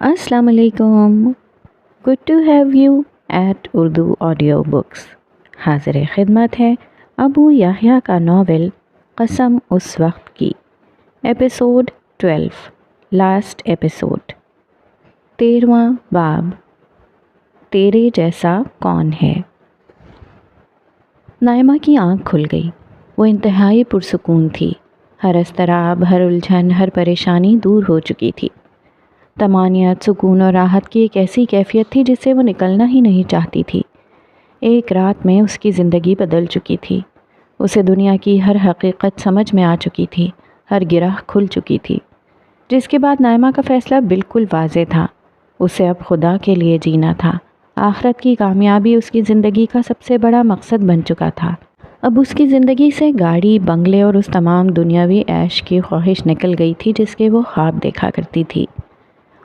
السلام علیکم. Good to have you at Urdu audio books. حاضر خدمت ہے ابو یحییٰ کا ناول قسم اس وقت کی، ایپیسوڈ 12، لاسٹ ایپیسوڈ. 13واں باب، تیرے جیسا کون ہے. نائمہ کی آنکھ کھل گئی. وہ انتہائی پرسکون تھی. ہر اضطراب، ہر الجھن، ہر پریشانی دور ہو چکی تھی. طمانینت، سکون اور راحت کی ایک ایسی کیفیت تھی جس سے وہ نکلنا ہی نہیں چاہتی تھی. ایک رات میں اس کی زندگی بدل چکی تھی. اسے دنیا کی ہر حقیقت سمجھ میں آ چکی تھی، ہر گرہ کھل چکی تھی. جس کے بعد نائمہ کا فیصلہ بالکل واضح تھا. اسے اب خدا کے لیے جینا تھا. آخرت کی کامیابی اس کی زندگی کا سب سے بڑا مقصد بن چکا تھا. اب اس کی زندگی سے گاڑی، بنگلے اور اس تمام دنیاوی عیش کی خواہش نکل گئی تھی جس کے وہ خواب دیکھا کرتی تھی.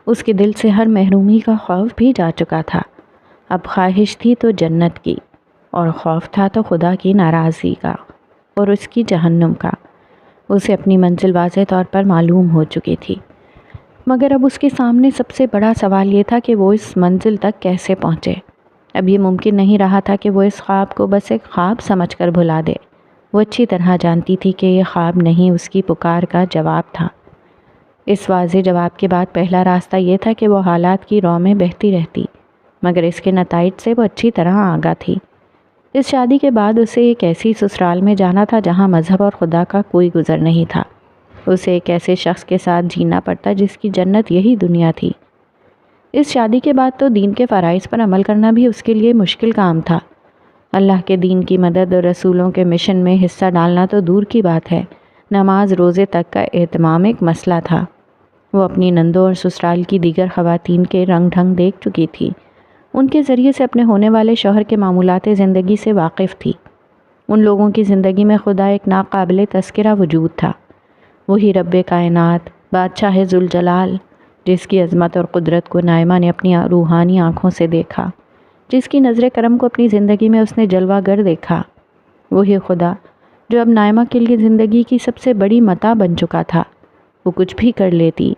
اس کے دل سے ہر محرومی کا خوف بھی جا چکا تھا. اب خواہش تھی تو جنت کی، اور خوف تھا تو خدا کی ناراضی کا اور اس کی جہنم کا. اسے اپنی منزل واضح طور پر معلوم ہو چکی تھی، مگر اب اس کے سامنے سب سے بڑا سوال یہ تھا کہ وہ اس منزل تک کیسے پہنچے. اب یہ ممکن نہیں رہا تھا کہ وہ اس خواب کو بس ایک خواب سمجھ کر بھلا دے. وہ اچھی طرح جانتی تھی کہ یہ خواب نہیں، اس کی پکار کا جواب تھا. اس واضح جواب کے بعد پہلا راستہ یہ تھا کہ وہ حالات کی رو میں بہتی رہتی، مگر اس کے نتائج سے وہ اچھی طرح آگاہ تھی. اس شادی کے بعد اسے ایک ایسی سسرال میں جانا تھا جہاں مذہب اور خدا کا کوئی گزر نہیں تھا. اسے ایک ایسے شخص کے ساتھ جینا پڑتا جس کی جنت یہی دنیا تھی. اس شادی کے بعد تو دین کے فرائض پر عمل کرنا بھی اس کے لیے مشکل کام تھا. اللہ کے دین کی مدد اور رسولوں کے مشن میں حصہ ڈالنا تو دور کی بات ہے، نماز روزے تک کا اہتمام ایک مسئلہ تھا. وہ اپنی نندوں اور سسرال کی دیگر خواتین کے رنگ ڈھنگ دیکھ چکی تھی. ان کے ذریعے سے اپنے ہونے والے شوہر کے معمولات زندگی سے واقف تھی. ان لوگوں کی زندگی میں خدا ایک ناقابل تذکرہ وجود تھا. وہی رب کائنات، بادشاہ ذوالجلال، جس کی عظمت اور قدرت کو نائمہ نے اپنی روحانی آنکھوں سے دیکھا، جس کی نظر کرم کو اپنی زندگی میں اس نے جلوہ گر دیکھا. وہی خدا جو اب نائمہ کے لیے زندگی کی سب سے بڑی متاع بن چکا تھا. وہ کچھ بھی کر لیتی،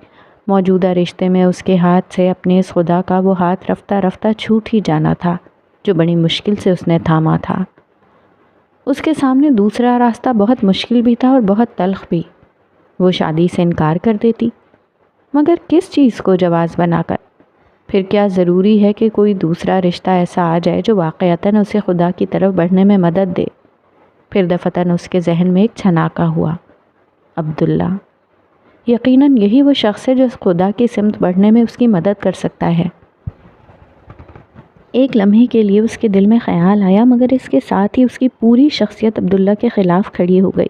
موجودہ رشتے میں اس کے ہاتھ سے اپنے اس خدا کا وہ ہاتھ رفتہ رفتہ چھوٹ ہی جانا تھا جو بڑی مشکل سے اس نے تھاما تھا. اس کے سامنے دوسرا راستہ بہت مشکل بھی تھا اور بہت تلخ بھی. وہ شادی سے انکار کر دیتی، مگر کس چیز کو جواز بنا کر؟ پھر کیا ضروری ہے کہ کوئی دوسرا رشتہ ایسا آ جائے جو واقعتاً اسے خدا کی طرف بڑھنے میں مدد دے؟ پھر دفتراً اس کے ذہن میں ایک چھناکا ہوا. عبداللہ، یقیناً یہی وہ شخص ہے جو اس خدا کی سمت بڑھنے میں اس کی مدد کر سکتا ہے. ایک لمحے کے لیے اس کے دل میں خیال آیا، مگر اس کے ساتھ ہی اس کی پوری شخصیت عبداللہ کے خلاف کھڑی ہو گئی.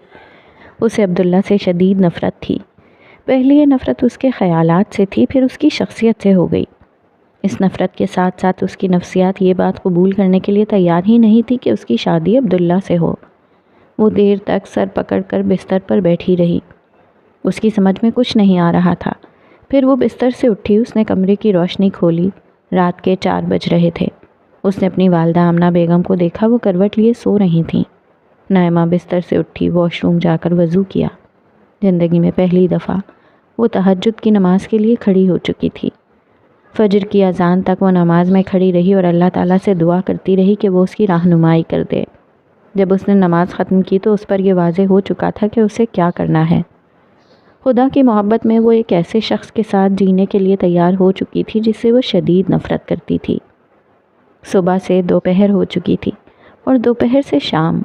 اسے عبداللہ سے شدید نفرت تھی. پہلے یہ نفرت اس کے خیالات سے تھی، پھر اس کی شخصیت سے ہو گئی. اس نفرت کے ساتھ ساتھ اس کی نفسیات یہ بات قبول کرنے کے لیے تیار ہی نہیں تھی کہ اس کی شادی عبداللہ سے ہو. وہ دیر تک سر پکڑ کر بستر پر بیٹھی رہی. اس کی سمجھ میں کچھ نہیں آ رہا تھا. پھر وہ بستر سے اٹھی. اس نے کمرے کی روشنی کھولی. رات کے 4 بج رہے تھے. اس نے اپنی والدہ آمنہ بیگم کو دیکھا. وہ کروٹ لیے سو رہی تھیں. نائمہ بستر سے اٹھی، واش روم جا کر وضو کیا. زندگی میں پہلی دفعہ وہ تہجد کی نماز کے لیے کھڑی ہو چکی تھی. فجر کی اذان تک وہ نماز میں کھڑی رہی اور اللہ تعالیٰ سے دعا کرتی رہی کہ وہ اس کی رہنمائی کر دے. جب اس نے نماز ختم کی تو اس پر یہ واضح ہو چکا تھا کہ اسے کیا کرنا ہے. خدا کی محبت میں وہ ایک ایسے شخص کے ساتھ جینے کے لیے تیار ہو چکی تھی جس سے وہ شدید نفرت کرتی تھی. صبح سے دوپہر ہو چکی تھی اور دوپہر سے شام.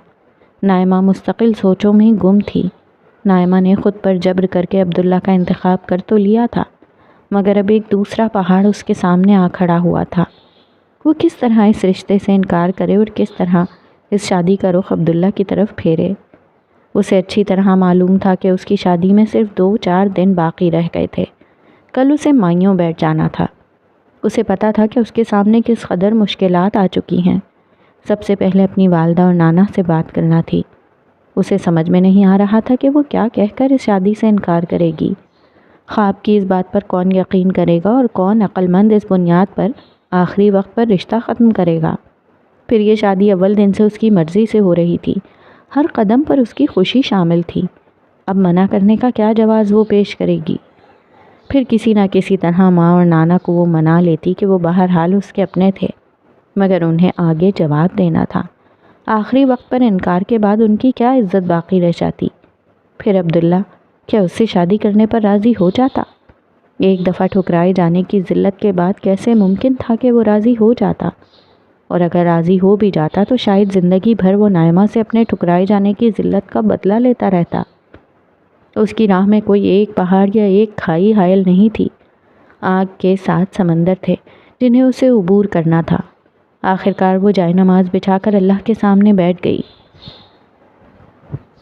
نائمہ مستقل سوچوں میں گم تھی. نائمہ نے خود پر جبر کر کے عبداللہ کا انتخاب کر تو لیا تھا، مگر اب ایک دوسرا پہاڑ اس کے سامنے آ کھڑا ہوا تھا. وہ کس طرح اس رشتے سے انکار کرے اور کس طرح اس شادی کا رخ عبداللہ کی طرف پھیرے. اسے اچھی طرح معلوم تھا کہ اس کی شادی میں صرف 2-4 دن باقی رہ گئے تھے. کل اسے مائیوں بیٹھ جانا تھا. اسے پتا تھا کہ اس کے سامنے کس قدر مشکلات آ چکی ہیں. سب سے پہلے اپنی والدہ اور نانا سے بات کرنا تھی. اسے سمجھ میں نہیں آ رہا تھا کہ وہ کیا کہہ کر اس شادی سے انکار کرے گی. خواب کی اس بات پر کون یقین کرے گا اور کون عقل مند اس بنیاد پر آخری وقت پر رشتہ ختم کرے گا؟ پھر یہ شادی اول دن سے اس کی مرضی سے ہو رہی تھی. ہر قدم پر اس کی خوشی شامل تھی. اب منع کرنے کا کیا جواز وہ پیش کرے گی؟ پھر کسی نہ کسی طرح ماں اور نانا کو وہ منا لیتی کہ وہ بہرحال اس کے اپنے تھے، مگر انہیں آگے جواب دینا تھا۔ آخری وقت پر انکار کے بعد ان کی کیا عزت باقی رہ جاتی؟ پھر عبداللہ کیا اس سے شادی کرنے پر راضی ہو جاتا؟ ایک دفعہ ٹھکرائے جانے کی ذلت کے بعد کیسے ممکن تھا کہ وہ راضی ہو جاتا؟ اور اگر راضی ہو بھی جاتا تو شاید زندگی بھر وہ نائمہ سے اپنے ٹھکرائے جانے کی ذلت کا بدلہ لیتا رہتا۔ اس کی راہ میں کوئی ایک پہاڑ یا ایک کھائی حائل نہیں تھی، آگ کے 7 سمندر تھے جنہیں اسے عبور کرنا تھا۔ آخرکار وہ جائے نماز بچھا کر اللہ کے سامنے بیٹھ گئی۔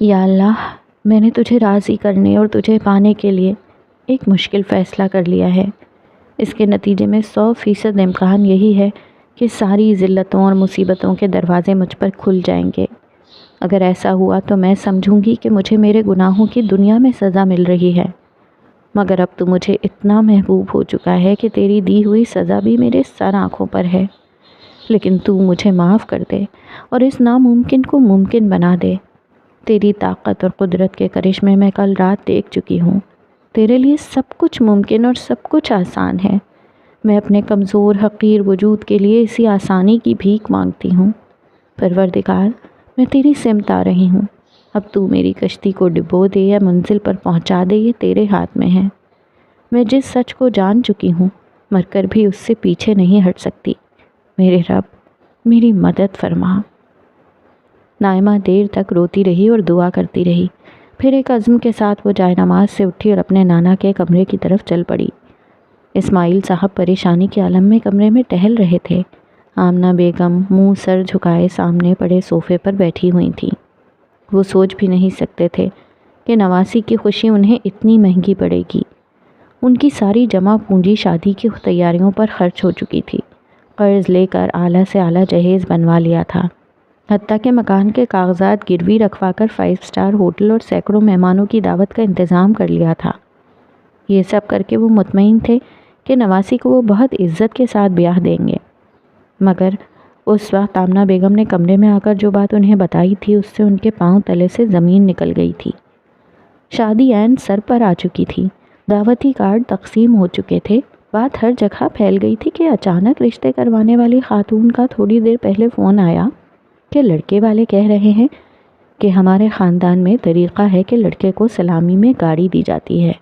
یا اللہ، میں نے تجھے راضی کرنے اور تجھے پانے کے لیے ایک مشکل فیصلہ کر لیا ہے۔ اس کے نتیجے میں 100% امکان یہی ہے کہ ساری ذلتوں اور مصیبتوں کے دروازے مجھ پر کھل جائیں گے۔ اگر ایسا ہوا تو میں سمجھوں گی کہ مجھے میرے گناہوں کی دنیا میں سزا مل رہی ہے، مگر اب تو مجھے اتنا محبوب ہو چکا ہے کہ تیری دی ہوئی سزا بھی میرے سر آنکھوں پر ہے، لیکن تو مجھے معاف کر دے اور اس ناممکن کو ممکن بنا دے۔ تیری طاقت اور قدرت کے کرشمے میں کل رات دیکھ چکی ہوں۔ تیرے لیے سب کچھ ممکن اور سب کچھ آسان ہے۔ میں اپنے کمزور حقیر وجود کے لیے اسی آسانی کی بھیک مانگتی ہوں۔ پروردگار، میں تیری سمت آ رہی ہوں۔ اب تو میری کشتی کو ڈبو دے یا منزل پر پہنچا دے، یہ تیرے ہاتھ میں ہے۔ میں جس سچ کو جان چکی ہوں، مر کر بھی اس سے پیچھے نہیں ہٹ سکتی۔ میرے رب، میری مدد فرما۔ نائمہ دیر تک روتی رہی اور دعا کرتی رہی۔ پھر ایک عزم کے ساتھ وہ جائے نماز سے اٹھی اور اپنے نانا کے کمرے کی طرف چل پڑی۔ اسماعیل صاحب پریشانی کے عالم میں کمرے میں ٹہل رہے تھے۔ آمنہ بیگم منہ سر جھکائے سامنے پڑے صوفے پر بیٹھی ہوئی تھیں۔ وہ سوچ بھی نہیں سکتے تھے کہ نواسی کی خوشی انہیں اتنی مہنگی پڑے گی۔ ان کی ساری جمع پونجی شادی کی تیاریوں پر خرچ ہو چکی تھی۔ قرض لے کر اعلیٰ سے اعلیٰ جہیز بنوا لیا تھا، حتیٰ کہ مکان کے کاغذات گروی رکھوا کر 5 اسٹار ہوٹل اور سینکڑوں مہمانوں کی دعوت کا انتظام کر لیا تھا۔ یہ سب کر کے وہ مطمئن تھے کہ نواسی کو وہ بہت عزت کے ساتھ بیاہ دیں گے، مگر اس وقت آمنہ بیگم نے کمرے میں آ کر جو بات انہیں بتائی تھی اس سے ان کے پاؤں تلے سے زمین نکل گئی تھی۔ شادی عین سر پر آ چکی تھی، دعوتی کارڈ تقسیم ہو چکے تھے، بات ہر جگہ پھیل گئی تھی کہ اچانک رشتے کروانے والی خاتون کا تھوڑی دیر پہلے فون آیا کہ لڑکے والے کہہ رہے ہیں کہ ہمارے خاندان میں طریقہ ہے کہ لڑکے کو سلامی میں گاڑی دی جاتی ہے۔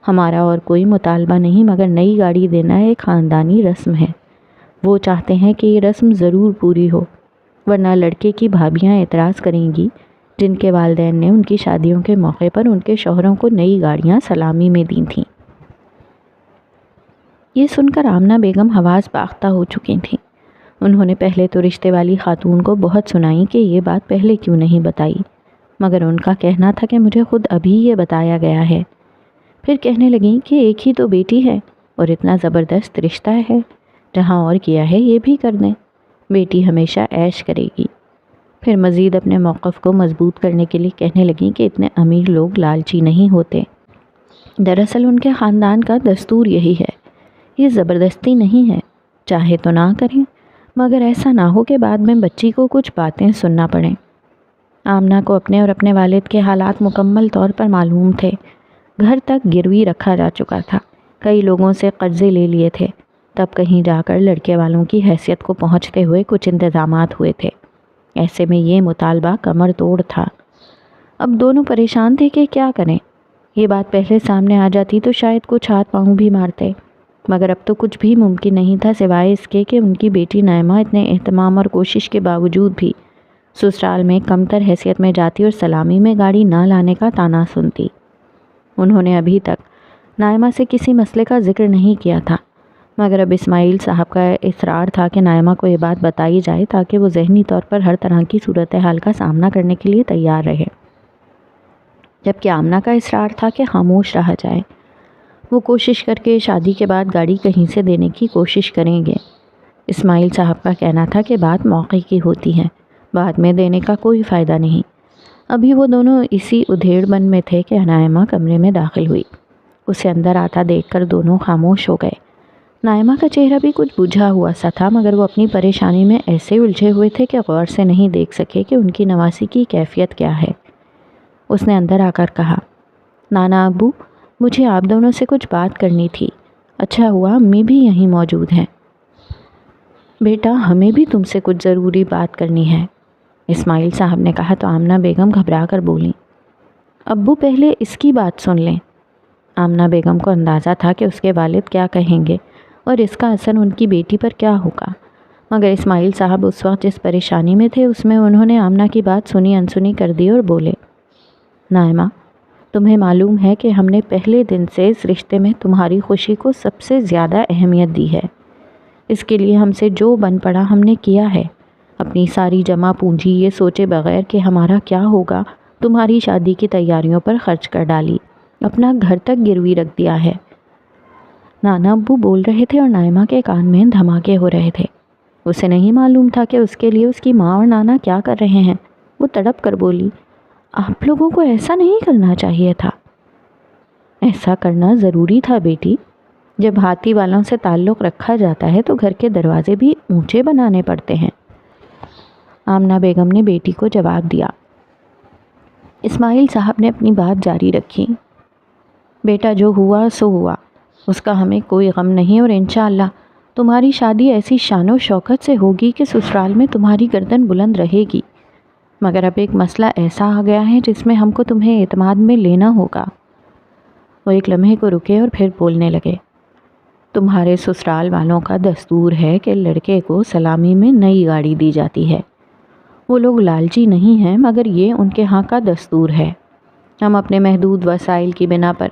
ہمارا اور کوئی مطالبہ نہیں، مگر نئی گاڑی دینا ایک خاندانی رسم ہے۔ وہ چاہتے ہیں کہ یہ رسم ضرور پوری ہو، ورنہ لڑکے کی بھابیاں اعتراض کریں گی جن کے والدین نے ان کی شادیوں کے موقع پر ان کے شوہروں کو نئی گاڑیاں سلامی میں دی تھیں۔ یہ سن کر آمنہ بیگم حواس باختہ ہو چکی تھیں۔ انہوں نے پہلے تو رشتے والی خاتون کو بہت سنائی کہ یہ بات پہلے کیوں نہیں بتائی، مگر ان کا کہنا تھا کہ مجھے خود ابھی یہ بتایا گیا ہے۔ پھر کہنے لگیں کہ ایک ہی تو بیٹی ہے اور اتنا زبردست رشتہ ہے، جہاں اور کیا ہے یہ بھی کر دیں، بیٹی ہمیشہ عیش کرے گی۔ پھر مزید اپنے موقف کو مضبوط کرنے کے لیے کہنے لگیں کہ اتنے امیر لوگ لالچی نہیں ہوتے، دراصل ان کے خاندان کا دستور یہی ہے، یہ زبردستی نہیں ہے، چاہے تو نہ کریں، مگر ایسا نہ ہو کہ بعد میں بچی کو کچھ باتیں سننا پڑیں۔ آمنہ کو اپنے اور اپنے والد کے حالات مکمل طور پر معلوم تھے۔ گھر تک گروی رکھا جا چکا تھا، کئی لوگوں سے قرضے لے لیے تھے، تب کہیں جا کر لڑکے والوں کی حیثیت کو پہنچتے ہوئے کچھ انتظامات ہوئے تھے۔ ایسے میں یہ مطالبہ کمر توڑ تھا۔ اب دونوں پریشان تھے کہ کیا کریں۔ یہ بات پہلے سامنے آ جاتی تو شاید کچھ ہاتھ پاؤں بھی مارتے، مگر اب تو کچھ بھی ممکن نہیں تھا سوائے اس کے کہ ان کی بیٹی نائمہ اتنے اہتمام اور کوشش کے باوجود بھی سسرال میں کمتر حیثیت میں جاتی اور سلامی میں گاڑی نہ لانے کا طعنہ سنتی۔ انہوں نے ابھی تک نائمہ سے کسی مسئلے کا ذکر نہیں کیا تھا، مگر اب اسماعیل صاحب کا اصرار تھا کہ نائمہ کو یہ بات بتائی جائے تاکہ وہ ذہنی طور پر ہر طرح کی صورتحال کا سامنا کرنے کے لیے تیار رہے، جبکہ آمنہ کا اصرار تھا کہ خاموش رہا جائے۔ وہ کوشش کر کے شادی کے بعد گاڑی کہیں سے دینے کی کوشش کریں گے۔ اسماعیل صاحب کا کہنا تھا کہ بات موقع کی ہوتی ہے، بعد میں دینے کا کوئی فائدہ نہیں۔ ابھی وہ دونوں اسی ادھیڑ بن میں تھے کہ نائمہ کمرے میں داخل ہوئی۔ اسے اندر آتا دیکھ کر دونوں خاموش ہو گئے۔ نائمہ کا چہرہ بھی کچھ بجھا ہوا سا تھا، مگر وہ اپنی پریشانی میں ایسے الجھے ہوئے تھے کہ غور سے نہیں دیکھ سکے کہ ان کی نواسی کی کیفیت کیا ہے۔ اس نے اندر آ کر کہا، نانا ابو، مجھے آپ دونوں سے کچھ بات کرنی تھی۔ اچھا ہوا امی بھی یہیں موجود ہیں۔ بیٹا ہمیں بھی تم سے کچھ ضروری بات کرنی ہے، اسماعیل صاحب نے کہا تو آمنہ بیگم گھبرا کر بولیں، ابو پہلے اس کی بات سن لیں۔ آمنہ بیگم کو اندازہ تھا کہ اس کے والد کیا کہیں گے اور اس کا اثر ان کی بیٹی پر کیا ہوگا، مگر اسماعیل صاحب اس وقت جس پریشانی میں تھے اس میں انہوں نے آمنہ کی بات سنی انسنی کر دی اور بولے، نائمہ تمہیں معلوم ہے کہ ہم نے پہلے دن سے اس رشتے میں تمہاری خوشی کو سب سے زیادہ اہمیت دی ہے۔ اس کے لیے ہم سے جو بن پڑا ہم نے کیا ہے، اپنی ساری جمع پونجی یہ سوچے بغیر کہ ہمارا کیا ہوگا تمہاری شادی کی تیاریوں پر خرچ کر ڈالی، اپنا گھر تک گروی رکھ دیا ہے۔ نانا ابو بول رہے تھے اور نائمہ کے کان میں دھماکے ہو رہے تھے۔ اسے نہیں معلوم تھا کہ اس کے لیے اس کی ماں اور نانا کیا کر رہے ہیں۔ وہ تڑپ کر بولی، آپ لوگوں کو ایسا نہیں کرنا چاہیے تھا۔ ایسا کرنا ضروری تھا بیٹی، جب ہاتھی والوں سے تعلق رکھا جاتا ہے تو گھر کے دروازے بھی اونچے بنانے پڑتے ہیں۔ آمنہ بیگم نے بیٹی کو جواب دیا۔ اسماعیل صاحب نے اپنی بات جاری رکھی، بیٹا جو ہوا سو ہوا، اس کا ہمیں کوئی غم نہیں اور انشاءاللہ تمہاری شادی ایسی شان و شوکت سے ہوگی کہ سسرال میں تمہاری گردن بلند رہے گی، مگر اب ایک مسئلہ ایسا آ گیا ہے جس میں ہم کو تمہیں اعتماد میں لینا ہوگا۔ وہ ایک لمحے کو رکے اور پھر بولنے لگے، تمہارے سسرال والوں کا دستور ہے کہ لڑکے کو سلامی میں نئی گاڑی دی جاتی ہے۔ وہ لوگ لالچی نہیں ہیں مگر یہ ان کے ہاں کا دستور ہے۔ ہم اپنے محدود وسائل کی بنا پر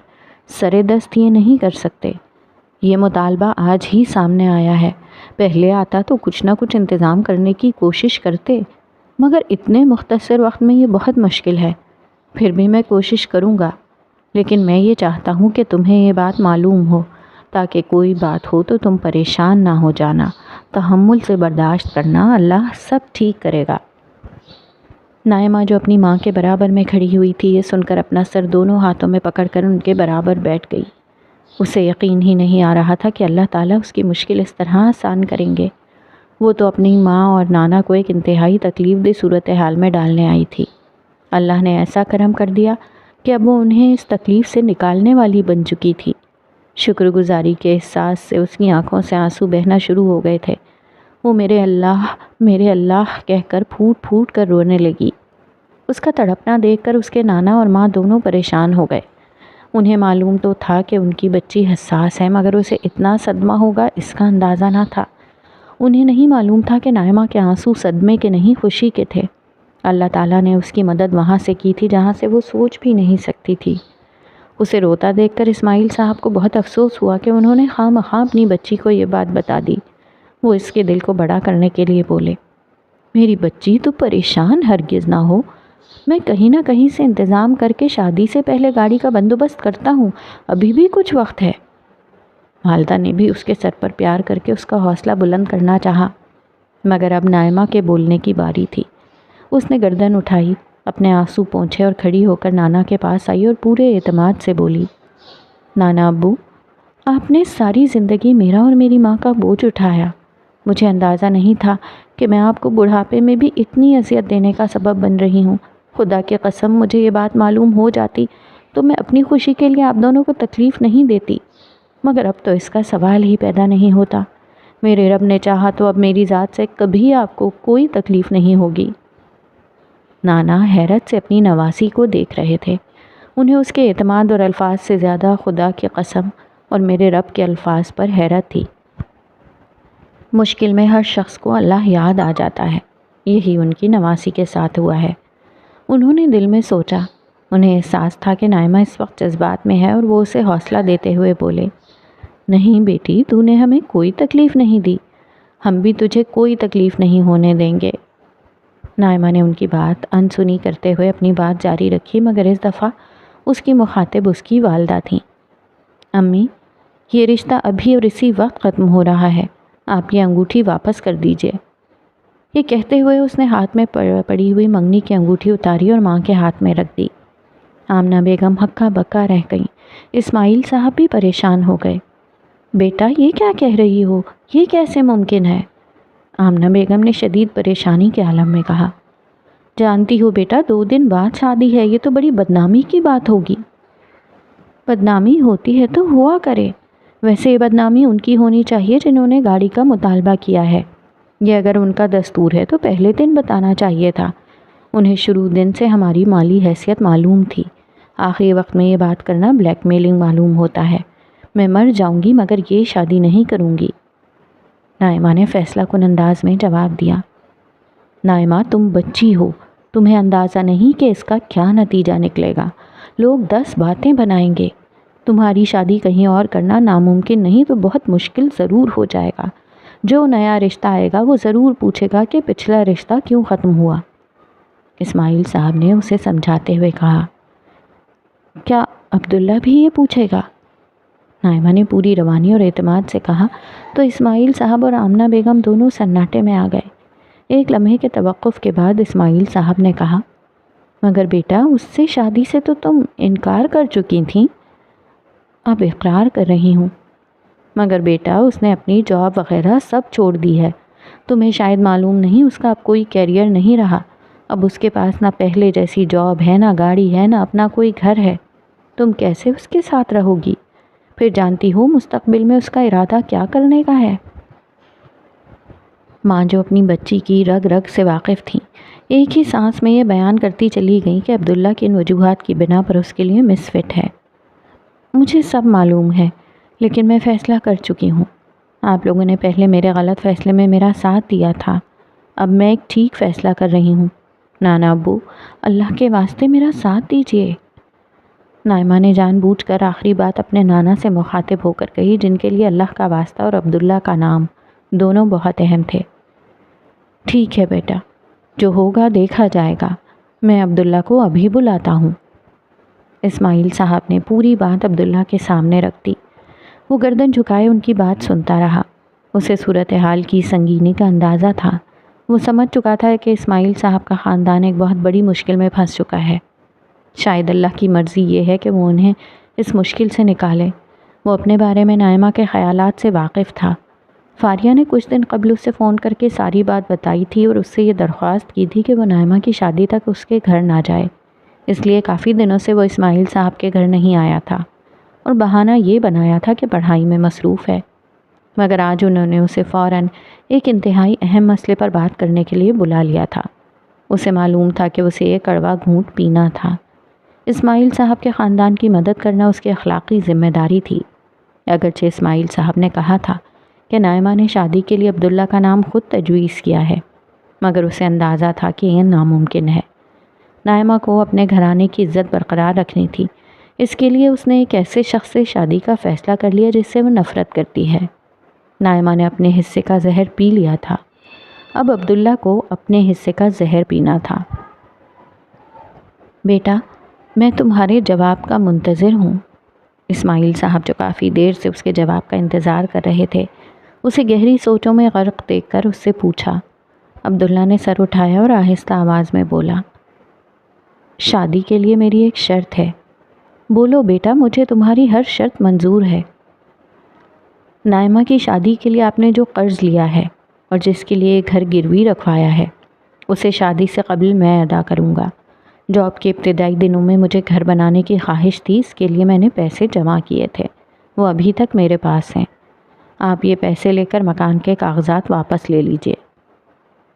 سرے دست یہ نہیں کر سکتے۔ یہ مطالبہ آج ہی سامنے آیا ہے، پہلے آتا تو کچھ نہ کچھ انتظام کرنے کی کوشش کرتے، مگر اتنے مختصر وقت میں یہ بہت مشکل ہے۔ پھر بھی میں کوشش کروں گا، لیکن میں یہ چاہتا ہوں کہ تمہیں یہ بات معلوم ہو تاکہ کوئی بات ہو تو تم پریشان نہ ہو جانا، تحمل سے برداشت کرنا، اللہ سب ٹھیک کرے گا۔ نائمہ جو اپنی ماں کے برابر میں کھڑی ہوئی تھی یہ سن کر اپنا سر دونوں ہاتھوں میں پکڑ کر ان کے برابر بیٹھ گئی۔ اسے یقین ہی نہیں آ رہا تھا کہ اللہ تعالیٰ اس کی مشکل اس طرح آسان کریں گے۔ وہ تو اپنی ماں اور نانا کو ایک انتہائی تکلیف دہ صورتحال میں ڈالنے آئی تھی۔ اللہ نے ایسا کرم کر دیا کہ اب وہ انہیں اس تکلیف سے نکالنے والی بن چکی تھی۔ شکر گزاری کے احساس سے اس کی آنکھوں سے آنسو بہنا شروع ہو گئے تھے۔ وہ میرے اللہ کہہ کر پھوٹ پھوٹ کر رونے لگی۔ اس کا تڑپنا دیکھ کر اس کے نانا اور ماں دونوں پریشان ہو گئے۔ انہیں معلوم تو تھا کہ ان کی بچی حساس ہے، مگر اسے اتنا صدمہ ہوگا اس کا اندازہ نہ تھا۔ انہیں نہیں معلوم تھا کہ نائمہ کے آنسو صدمے کے نہیں خوشی کے تھے۔ اللہ تعالیٰ نے اس کی مدد وہاں سے کی تھی جہاں سے وہ سوچ بھی نہیں سکتی تھی۔ اسے روتا دیکھ کر اسماعیل صاحب کو بہت افسوس ہوا کہ انہوں نے خواہ مخواہ اپنی بچی کو یہ بات بتا دی۔ وہ اس کے دل کو بڑا کرنے کے لیے بولے، میری بچی تو پریشان ہرگز نہ ہو، میں کہیں نہ کہیں سے انتظام کر کے شادی سے پہلے گاڑی کا بندوبست کرتا ہوں، ابھی بھی کچھ وقت ہے۔ والدہ نے بھی اس کے سر پر پیار کر کے اس کا حوصلہ بلند کرنا چاہا، مگر اب نائمہ کے بولنے کی باری تھی۔ اس نے گردن اٹھائی، اپنے آنسو پونچھے اور کھڑی ہو کر نانا کے پاس آئی اور پورے اعتماد سے بولی، نانا ابو آپ نے ساری زندگی میرا اور میری ماں کا بوجھ اٹھایا۔ مجھے اندازہ نہیں تھا کہ میں آپ کو بڑھاپے میں بھی اتنی اذیت دینے کا سبب بن رہی ہوں۔ خدا کی قسم مجھے یہ بات معلوم ہو جاتی تو میں اپنی خوشی کے لیے آپ دونوں کو تکلیف نہیں دیتی، مگر اب تو اس کا سوال ہی پیدا نہیں ہوتا۔ میرے رب نے چاہا تو اب میری ذات سے کبھی آپ کو کوئی تکلیف نہیں ہوگی۔ نانا حیرت سے اپنی نواسی کو دیکھ رہے تھے۔ انہیں اس کے اعتماد اور الفاظ سے زیادہ خدا کی قسم اور میرے رب کے الفاظ پر حیرت تھی۔ مشکل میں ہر شخص کو اللہ یاد آ جاتا ہے، یہی ان کی نواسی کے ساتھ ہوا ہے۔ انہوں نے دل میں سوچا، انہیں احساس تھا کہ نائمہ اس وقت جذبات میں ہے اور وہ اسے حوصلہ دیتے ہوئے بولے، نہیں بیٹی تو نے ہمیں کوئی تکلیف نہیں دی، ہم بھی تجھے کوئی تکلیف نہیں ہونے دیں گے۔ نائمہ نے ان کی بات انسنی کرتے ہوئے اپنی بات جاری رکھی، مگر اس دفعہ اس کی مخاطب اس کی والدہ تھیں۔ امی یہ رشتہ ابھی اور اسی وقت ختم ہو رہا ہے، آپ یہ انگوٹھی واپس کر دیجئے۔ یہ کہتے ہوئے اس نے ہاتھ میں پڑی ہوئی منگنی کی انگوٹھی اتاری اور ماں کے ہاتھ میں رکھ دی۔ آمنہ بیگم ہکا بکا رہ گئیں۔ اسماعیل صاحب بھی پریشان ہو گئے۔ بیٹا یہ کیا کہہ رہی ہو، یہ کیسے ممکن ہے؟ آمنہ بیگم نے شدید پریشانی کے عالم میں کہا، جانتی ہو بیٹا 2 دن بعد شادی ہے، یہ تو بڑی بدنامی کی بات ہوگی۔ بدنامی ہوتی ہے تو ہوا کرے، ویسے یہ بدنامی ان کی ہونی چاہیے جنہوں نے گاڑی کا مطالبہ کیا ہے۔ یہ اگر ان کا دستور ہے تو پہلے دن بتانا چاہیے تھا۔ انہیں شروع دن سے ہماری مالی حیثیت معلوم تھی۔ آخری وقت میں یہ بات کرنا بلیک میلنگ معلوم ہوتا ہے۔ میں مر جاؤں گی مگر یہ شادی نہیں کروں گی، نائمہ نے فیصلہ کن انداز میں جواب دیا۔ نائمہ، تم بچی ہو، تمہیں اندازہ نہیں کہ اس کا کیا نتیجہ نکلے گا۔ لوگ 10 باتیں بنائیں گے۔ تمہاری شادی کہیں اور کرنا ناممکن نہیں تو بہت مشکل ضرور ہو جائے گا۔ جو نیا رشتہ آئے گا وہ ضرور پوچھے گا کہ پچھلا رشتہ کیوں ختم ہوا۔ اسماعیل صاحب نے اسے سمجھاتے ہوئے کہا۔ کیا عبداللہ بھی یہ پوچھے گا؟ نائمہ نے پوری روانی اور اعتماد سے کہا تو اسماعیل صاحب اور آمنہ بیگم دونوں سناٹے میں آ گئے۔ ایک لمحے کے توقف کے بعد اسماعیل صاحب نے کہا، مگر بیٹا اس سے شادی سے تو تم انکار کر چکی تھیں۔ اب اقرار کر رہی ہوں۔ مگر بیٹا اس نے اپنی جاب وغیرہ سب چھوڑ دی ہے۔ تمہیں شاید معلوم نہیں اس کا اب کوئی کیریئر نہیں رہا۔ اب اس کے پاس نہ پہلے جیسی جاب ہے، نہ گاڑی ہے، نہ اپنا کوئی گھر ہے۔ تم کیسے اس کے ساتھ رہو گی؟ پھر جانتی ہو مستقبل میں اس کا ارادہ کیا کرنے کا ہے؟ ماں جو اپنی بچی کی رگ رگ سے واقف تھیں، ایک ہی سانس میں یہ بیان کرتی چلی گئیں کہ عبداللہ کی ان وجوہات کی بنا پر اس کے لیے مس فٹ ہے۔ مجھے سب معلوم ہے، لیکن میں فیصلہ کر چکی ہوں۔ آپ لوگوں نے پہلے میرے غلط فیصلے میں میرا ساتھ دیا تھا، اب میں ایک ٹھیک فیصلہ کر رہی ہوں۔ نانا ابو، اللہ کے واسطے میرا ساتھ دیجیے۔ نائمہ نے جان بوجھ کر آخری بات اپنے نانا سے مخاطب ہو کر کہی، جن کے لیے اللہ کا واسطہ اور عبداللہ کا نام دونوں بہت اہم تھے۔ ٹھیک ہے بیٹا، جو ہوگا دیکھا جائے گا۔ میں عبداللہ کو ابھی بلاتا ہوں۔ اسماعیل صاحب نے پوری بات عبداللہ کے سامنے رکھ دی۔ وہ گردن جھکائے ان کی بات سنتا رہا۔ اسے صورتحال کی سنگینی کا اندازہ تھا۔ وہ سمجھ چکا تھا کہ اسماعیل صاحب کا خاندان ایک بہت بڑی مشکل میں پھنس چکا ہے۔ شاید اللہ کی مرضی یہ ہے کہ وہ انہیں اس مشکل سے نکالے۔ وہ اپنے بارے میں نائمہ کے خیالات سے واقف تھا۔ فاریہ نے کچھ دن قبل اس سے فون کر کے ساری بات بتائی تھی اور اس سے یہ درخواست کی تھی کہ وہ نائمہ کی شادی تک اس کے گھر نہ جائے۔ اس لیے کافی دنوں سے وہ اسماعیل صاحب کے گھر نہیں آیا تھا اور بہانہ یہ بنایا تھا کہ پڑھائی میں مصروف ہے۔ مگر آج انہوں نے اسے فوراً ایک انتہائی اہم مسئلے پر بات کرنے کے لیے بلا لیا تھا۔ اسے معلوم تھا کہ اسے ایک کڑوا گھونٹ پینا تھا۔ اسماعیل صاحب کے خاندان کی مدد کرنا اس کی اخلاقی ذمہ داری تھی۔ اگرچہ اسماعیل صاحب نے کہا تھا کہ نائمہ نے شادی کے لیے عبداللہ کا نام خود تجویز کیا ہے، مگر اسے اندازہ تھا کہ یہ ناممکن ہے۔ نائمہ کو اپنے گھرانے کی عزت برقرار رکھنی تھی۔ اس کے لیے اس نے ایک ایسے شخص سے شادی کا فیصلہ کر لیا جس سے وہ نفرت کرتی ہے۔ نائمہ نے اپنے حصے کا زہر پی لیا تھا، اب عبداللہ کو اپنے حصے کا زہر پینا تھا۔ بیٹا، میں تمہارے جواب کا منتظر ہوں۔ اسماعیل صاحب جو کافی دیر سے اس کے جواب کا انتظار کر رہے تھے، اسے گہری سوچوں میں غرق دیکھ کر اس سے پوچھا۔ عبداللہ نے سر اٹھایا اور آہستہ آواز میں بولا، شادی کے لیے میری ایک شرط ہے۔ بولو بیٹا، مجھے تمہاری ہر شرط منظور ہے۔ نائمہ کی شادی کے لیے آپ نے جو قرض لیا ہے اور جس کے لیے گھر گروی رکھوایا ہے، اسے شادی سے قبل میں ادا کروں گا۔ جاب کے ابتدائی دنوں میں مجھے گھر بنانے کی خواہش تھی، اس کے لیے میں نے پیسے جمع کیے تھے، وہ ابھی تک میرے پاس ہیں۔ آپ یہ پیسے لے کر مکان کے کاغذات واپس لے لیجئے۔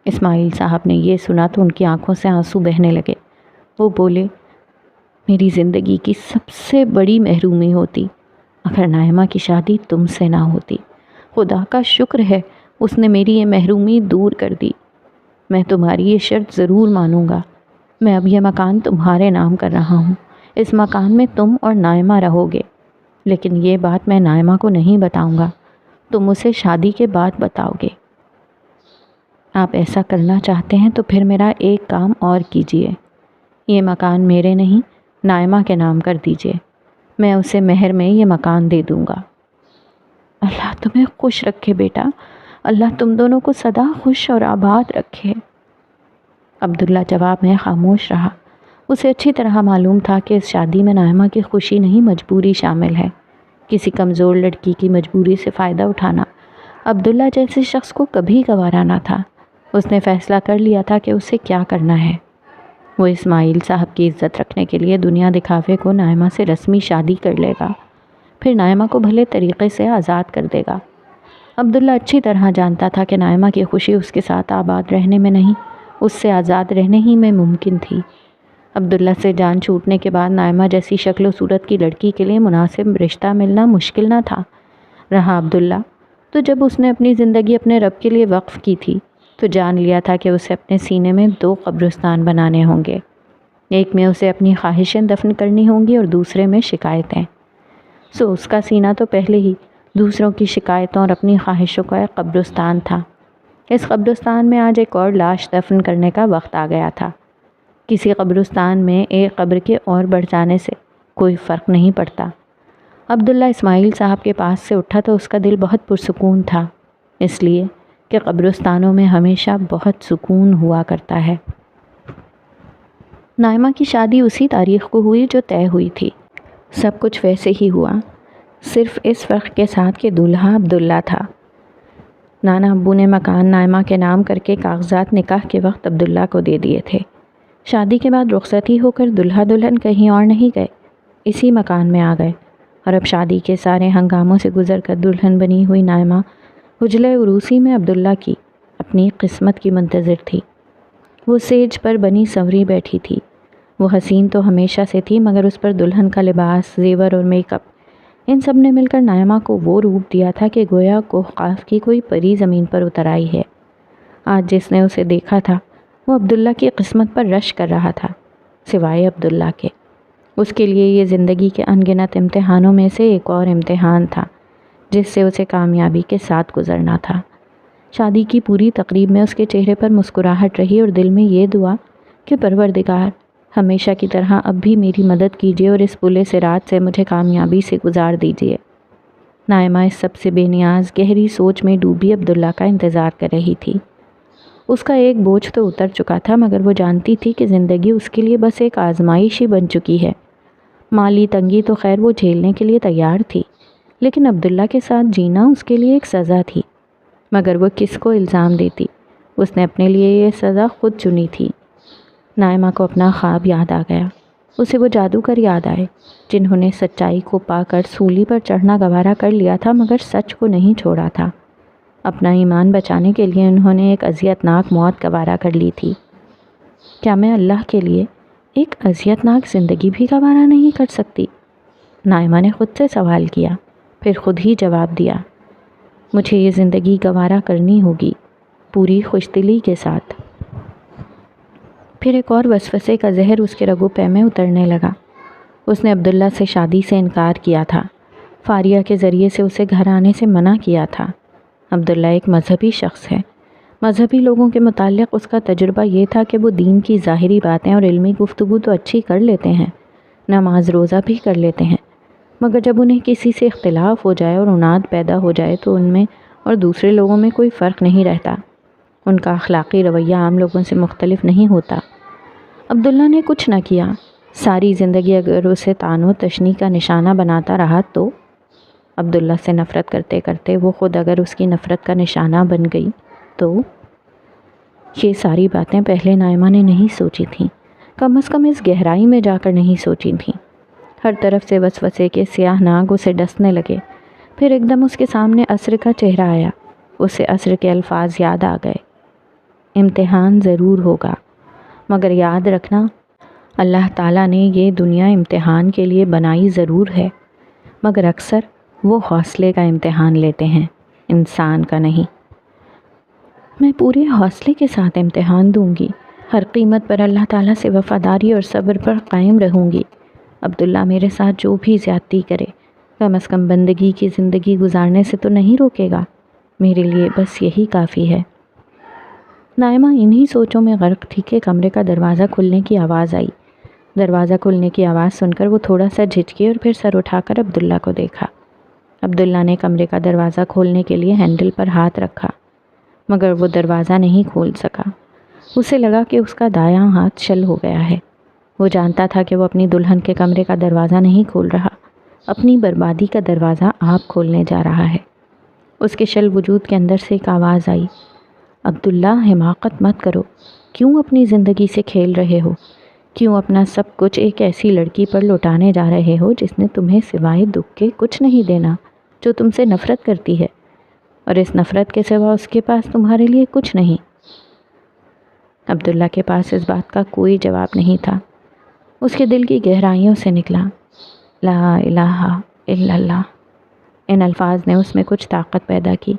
اسماعیل صاحب نے یہ سنا تو ان کی آنکھوں سے آنسو بہنے لگے۔ وہ بولے، میری زندگی کی سب سے بڑی محرومی ہوتی اگر نائمہ کی شادی تم سے نہ ہوتی۔ خدا کا شکر ہے اس نے میری یہ محرومی دور کر دی۔ میں تمہاری یہ شرط ضرور مانوں گا۔ میں اب یہ مکان تمہارے نام کر رہا ہوں۔ اس مکان میں تم اور نائمہ رہو گے، لیکن یہ بات میں نائمہ کو نہیں بتاؤں گا، تم اسے شادی کے بعد بتاؤ گے۔ آپ ایسا کرنا چاہتے ہیں تو پھر میرا ایک کام اور کیجئے، یہ مکان میرے نہیں نائمہ کے نام کر دیجئے۔ میں اسے مہر میں یہ مکان دے دوں گا۔ اللہ تمہیں خوش رکھے بیٹا، اللہ تم دونوں کو سدا خوش اور آباد رکھے۔ عبداللہ جواب میں خاموش رہا۔ اسے اچھی طرح معلوم تھا کہ اس شادی میں نائمہ کی خوشی نہیں مجبوری شامل ہے۔ کسی کمزور لڑکی کی مجبوری سے فائدہ اٹھانا عبداللہ جیسے شخص کو کبھی گوارا نہ تھا۔ اس نے فیصلہ کر لیا تھا کہ اسے کیا کرنا ہے۔ وہ اسماعیل صاحب کی عزت رکھنے کے لیے دنیا دکھاوے کو نائمہ سے رسمی شادی کر لے گا، پھر نائمہ کو بھلے طریقے سے آزاد کر دے گا۔ عبداللہ اچھی طرح جانتا تھا کہ نائمہ کی خوشی اس کے ساتھ آباد رہنے میں نہیں، اس سے آزاد رہنے ہی میں ممکن تھی۔ عبداللہ سے جان چھوٹنے کے بعد نائمہ جیسی شکل و صورت کی لڑکی کے لیے مناسب رشتہ ملنا مشکل نہ تھا۔ رہا عبداللہ، تو جب اس نے اپنی زندگی اپنے رب کے لیے وقف کی تھی تو جان لیا تھا کہ اسے اپنے سینے میں 2 قبرستان بنانے ہوں گے، ایک میں اسے اپنی خواہشیں دفن کرنی ہوں گی اور دوسرے میں شکایتیں۔ سو اس کا سینہ تو پہلے ہی دوسروں کی شکایتوں اور اپنی خواہشوں کا ایک قبرستان تھا۔ اس قبرستان میں آج ایک اور لاش دفن کرنے کا وقت آ گیا تھا۔ کسی قبرستان میں ایک قبر کے اور بڑھ جانے سے کوئی فرق نہیں پڑتا۔ عبداللہ اسماعیل صاحب کے پاس سے اٹھا تو اس کا دل بہت پرسکون تھا، اس لیے کہ قبرستانوں میں ہمیشہ بہت سکون ہوا کرتا ہے۔ نائمہ کی شادی اسی تاریخ کو ہوئی جو طے ہوئی تھی۔ سب کچھ ویسے ہی ہوا، صرف اس فرق کے ساتھ کہ دولہا عبداللہ تھا۔ نانا ابو نے مکان نائمہ کے نام کر کے کاغذات نکاح کے وقت عبداللہ کو دے دیے تھے۔ شادی کے بعد رخصتی ہو کر دلہا دلہن کہیں اور نہیں گئے، اسی مکان میں آ گئے، اور اب شادی کے سارے ہنگاموں سے گزر کر دلہن بنی ہوئی نائمہ حجلہ عروسی میں عبداللہ کی اپنی قسمت کی منتظر تھی۔ وہ سیج پر بنی سنوری بیٹھی تھی۔ وہ حسین تو ہمیشہ سے تھی، مگر اس پر دلہن کا لباس، زیور اور میک اپ، ان سب نے مل کر نائمہ کو وہ روپ دیا تھا کہ گویا کوہ قاف کی کوئی پری زمین پر اتر آئی ہے۔ آج جس نے اسے دیکھا تھا وہ عبداللہ کی قسمت پر رش کر رہا تھا، سوائے عبداللہ کے۔ اس کے لیے یہ زندگی کے ان گنت امتحانوں میں سے ایک اور امتحان تھا جس سے اسے کامیابی کے ساتھ گزرنا تھا۔ شادی کی پوری تقریب میں اس کے چہرے پر مسکراہٹ رہی اور دل میں یہ دعا کہ پروردگار ہمیشہ کی طرح اب بھی میری مدد کیجیے اور اس بلے صراط سے مجھے کامیابی سے گزار دیجیے۔ نائمہ اس سب سے بے نیاز گہری سوچ میں ڈوبی عبداللہ کا انتظار کر رہی تھی۔ اس کا ایک بوجھ تو اتر چکا تھا، مگر وہ جانتی تھی کہ زندگی اس کے لیے بس ایک آزمائش ہی بن چکی ہے۔ مالی تنگی تو خیر وہ جھیلنے کے لیے تیار تھی، لیکن عبداللہ کے ساتھ جینا اس کے لیے ایک سزا تھی۔ مگر وہ کس کو الزام دیتی؟ اس نے اپنے لیے یہ سزا خود چنی تھی۔ نائمہ کو اپنا خواب یاد آ گیا۔ اسے وہ جادوگر یاد آئے جنہوں نے سچائی کو پا کر سولی پر چڑھنا گوارا کر لیا تھا، مگر سچ کو نہیں چھوڑا تھا۔ اپنا ایمان بچانے کے لیے انہوں نے ایک اذیتناک موت گوارا کر لی تھی۔ کیا میں اللہ کے لیے ایک اذیتناک زندگی بھی گوارا نہیں کر سکتی؟ نائمہ نے خود سے سوال کیا، پھر خود ہی جواب دیا، مجھے یہ زندگی گوارا کرنی ہوگی، پوری خوشدلی کے ساتھ۔ پھر ایک اور وسوسے کا زہر اس کے رگو پے میں اترنے لگا۔ اس نے عبداللہ سے شادی سے انکار کیا تھا، فاریہ کے ذریعے سے اسے گھر آنے سے منع کیا تھا۔ عبداللہ ایک مذہبی شخص ہے۔ مذہبی لوگوں کے متعلق اس کا تجربہ یہ تھا کہ وہ دین کی ظاہری باتیں اور علمی گفتگو تو اچھی کر لیتے ہیں، نماز روزہ بھی کر لیتے ہیں، مگر جب انہیں کسی سے اختلاف ہو جائے اور عناد پیدا ہو جائے تو ان میں اور دوسرے لوگوں میں کوئی فرق نہیں رہتا۔ ان کا اخلاقی رویہ عام لوگوں سے مختلف نہیں ہوتا۔ عبداللہ نے کچھ نہ کیا، ساری زندگی اگر اسے طعن و تشنیع کا نشانہ بناتا رہا تو عبداللہ سے نفرت کرتے کرتے وہ خود اگر اس کی نفرت کا نشانہ بن گئی تو یہ ساری باتیں پہلے نائمہ نے نہیں سوچی تھیں، کم از کم اس گہرائی میں جا کر نہیں سوچی تھیں۔ ہر طرف سے وسوسے کے سیاہ ناگ اسے ڈسنے لگے۔ پھر ایک دم اس کے سامنے عصر کا چہرہ آیا۔ اسے عصر کے الفاظ یاد آ گئے، امتحان ضرور ہوگا، مگر یاد رکھنا اللہ تعالیٰ نے یہ دنیا امتحان کے لیے بنائی ضرور ہے، مگر اکثر وہ حوصلے کا امتحان لیتے ہیں، انسان کا نہیں۔ میں پورے حوصلے کے ساتھ امتحان دوں گی، ہر قیمت پر اللہ تعالیٰ سے وفاداری اور صبر پر قائم رہوں گی۔ عبداللہ میرے ساتھ جو بھی زیادتی کرے کم از کم بندگی کی زندگی گزارنے سے تو نہیں روکے گا، میرے لیے بس یہی کافی ہے۔ نائمہ انہی سوچوں میں غرق تھی کہ کمرے کا دروازہ کھلنے کی آواز آئی۔ دروازہ کھلنے کی آواز سن کر وہ تھوڑا سا جھجکی اور پھر سر اٹھا کر عبداللہ کو دیکھا۔ عبداللہ نے کمرے کا دروازہ کھولنے کے لیے ہینڈل پر ہاتھ رکھا، مگر وہ دروازہ نہیں کھول سکا۔ اسے لگا کہ اس کا دایاں ہاتھ شل ہو گیا ہے۔ وہ جانتا تھا کہ وہ اپنی دلہن کے کمرے کا دروازہ نہیں کھول رہا، اپنی بربادی کا دروازہ آپ کھولنے جا رہا ہے۔ اس کے شل وجود کے اندر سے ایک آواز آئی، عبداللہ حماقت مت کرو، کیوں اپنی زندگی سے کھیل رہے ہو؟ کیوں اپنا سب کچھ ایک ایسی لڑکی پر لوٹانے جا رہے ہو جس نے تمہیں سوائے دکھ کے کچھ نہیں دینا، جو تم سے نفرت کرتی ہے، اور اس نفرت کے سوا اس کے پاس تمہارے لیے کچھ نہیں؟ عبداللہ کے پاس اس بات کا کوئی جواب نہیں تھا۔ اس کے دل کی گہرائیوں سے نکلا لا الہ الا اللہ۔ ان الفاظ نے اس میں کچھ طاقت پیدا کی،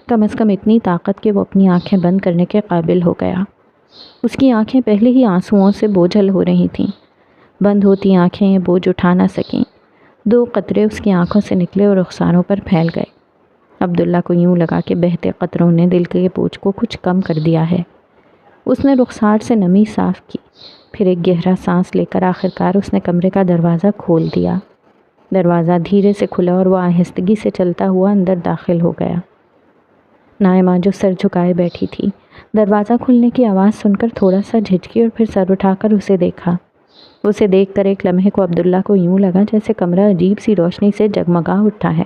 کم از کم اتنی طاقت کہ وہ اپنی آنکھیں بند کرنے کے قابل ہو گیا۔ اس کی آنکھیں پہلے ہی آنسوؤں سے بوجھل ہو رہی تھیں۔ بند ہوتی آنکھیں یہ بوجھ اٹھا نہ سکیں۔ 2 قطرے اس کی آنکھوں سے نکلے اور رخساروں پر پھیل گئے۔ عبداللہ کو یوں لگا کہ بہتے قطروں نے دل کے بوجھ کو کچھ کم کر دیا ہے۔ اس نے رخسار سے نمی صاف کی، پھر ایک گہرا سانس لے کر آخرکار اس نے کمرے کا دروازہ کھول دیا۔ دروازہ دھیرے سے کھلا اور وہ آہستگی سے چلتا ہوا اندر داخل ہو گیا۔ نائمہ جو سر جھکائے بیٹھی تھی، دروازہ کھلنے کی آواز سن کر تھوڑا سا جھجکی اور پھر سر اٹھا کر اسے دیکھا۔ اسے دیکھ کر ایک لمحے کو عبداللہ کو یوں لگا جیسے کمرہ عجیب سی روشنی سے جگمگا اٹھا ہے۔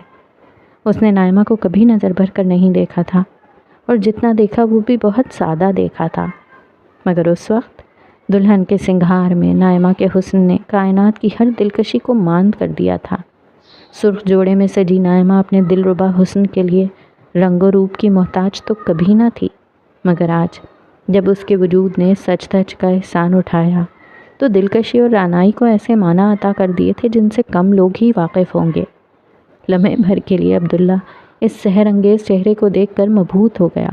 اس نے نائمہ کو کبھی نظر بھر کر نہیں دیکھا تھا، اور جتنا دیکھا وہ بھی بہت سادہ دیکھا تھا، مگر اس وقت دلہن کے سنگھار میں نائمہ کے حسن نے کائنات کی ہر دلکشی کو ماند کر دیا تھا۔ سرخ جوڑے میں سجی نائمہ اپنے دلربا حسن کے لیے رنگ و روپ کی محتاج تو کبھی نہ تھی، مگر آج جب اس کے وجود نے سچ دھج کا احسان اٹھایا تو دلکشی اور رعنائی کو ایسے معنی عطا کر دیے تھے جن سے کم لوگ ہی واقف ہوں گے۔ لمحے بھر کے لیے عبداللہ اس سحر انگیز چہرے کو دیکھ کر مبہوت ہو گیا۔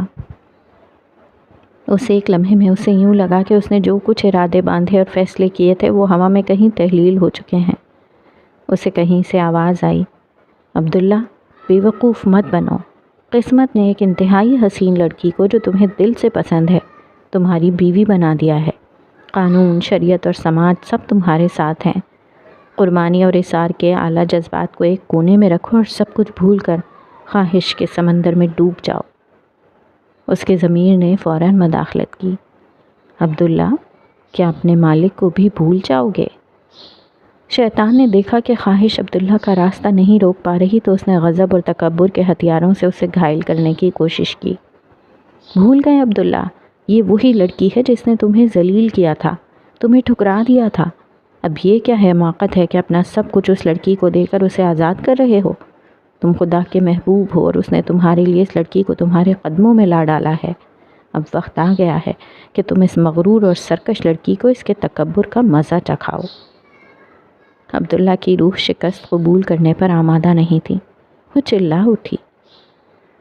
اسے ایک لمحے میں اسے یوں لگا کہ اس نے جو کچھ ارادے باندھے اور فیصلے کیے تھے وہ ہوا میں کہیں تحلیل ہو چکے ہیں۔ اسے کہیں سے آواز آئی، عبداللہ بے وقوف مت بنو، قسمت نے ایک انتہائی حسین لڑکی کو جو تمہیں دل سے پسند ہے تمہاری بیوی بنا دیا ہے۔ قانون، شریعت اور سماج سب تمہارے ساتھ ہیں۔ قربانی اور اثار کے اعلیٰ جذبات کو ایک کونے میں رکھو اور سب کچھ بھول کر خواہش کے سمندر میں ڈوب جاؤ۔ اس کے ضمیر نے فوراً مداخلت کی، عبداللہ کیا اپنے مالک کو بھی بھول جاؤ گے؟ شیطان نے دیکھا کہ خواہش عبداللہ کا راستہ نہیں روک پا رہی تو اس نے غضب اور تکبر کے ہتھیاروں سے اسے گھائل کرنے کی کوشش کی۔ بھول گئے عبداللہ، یہ وہی لڑکی ہے جس نے تمہیں ذلیل کیا تھا، تمہیں ٹھکرا دیا تھا۔ اب یہ کیا حماقت ہے کہ اپنا سب کچھ اس لڑکی کو دے کر اسے آزاد کر رہے ہو؟ تم خدا کے محبوب ہو اور اس نے تمہارے لیے اس لڑکی کو تمہارے قدموں میں لا ڈالا ہے۔ اب وقت آ گیا ہے کہ تم اس مغرور اور سرکش لڑکی کو اس کے تکبر کا مزہ چکھاؤ۔ عبداللہ کی روح شکست قبول کرنے پر آمادہ نہیں تھی۔ وہ چلا اٹھی،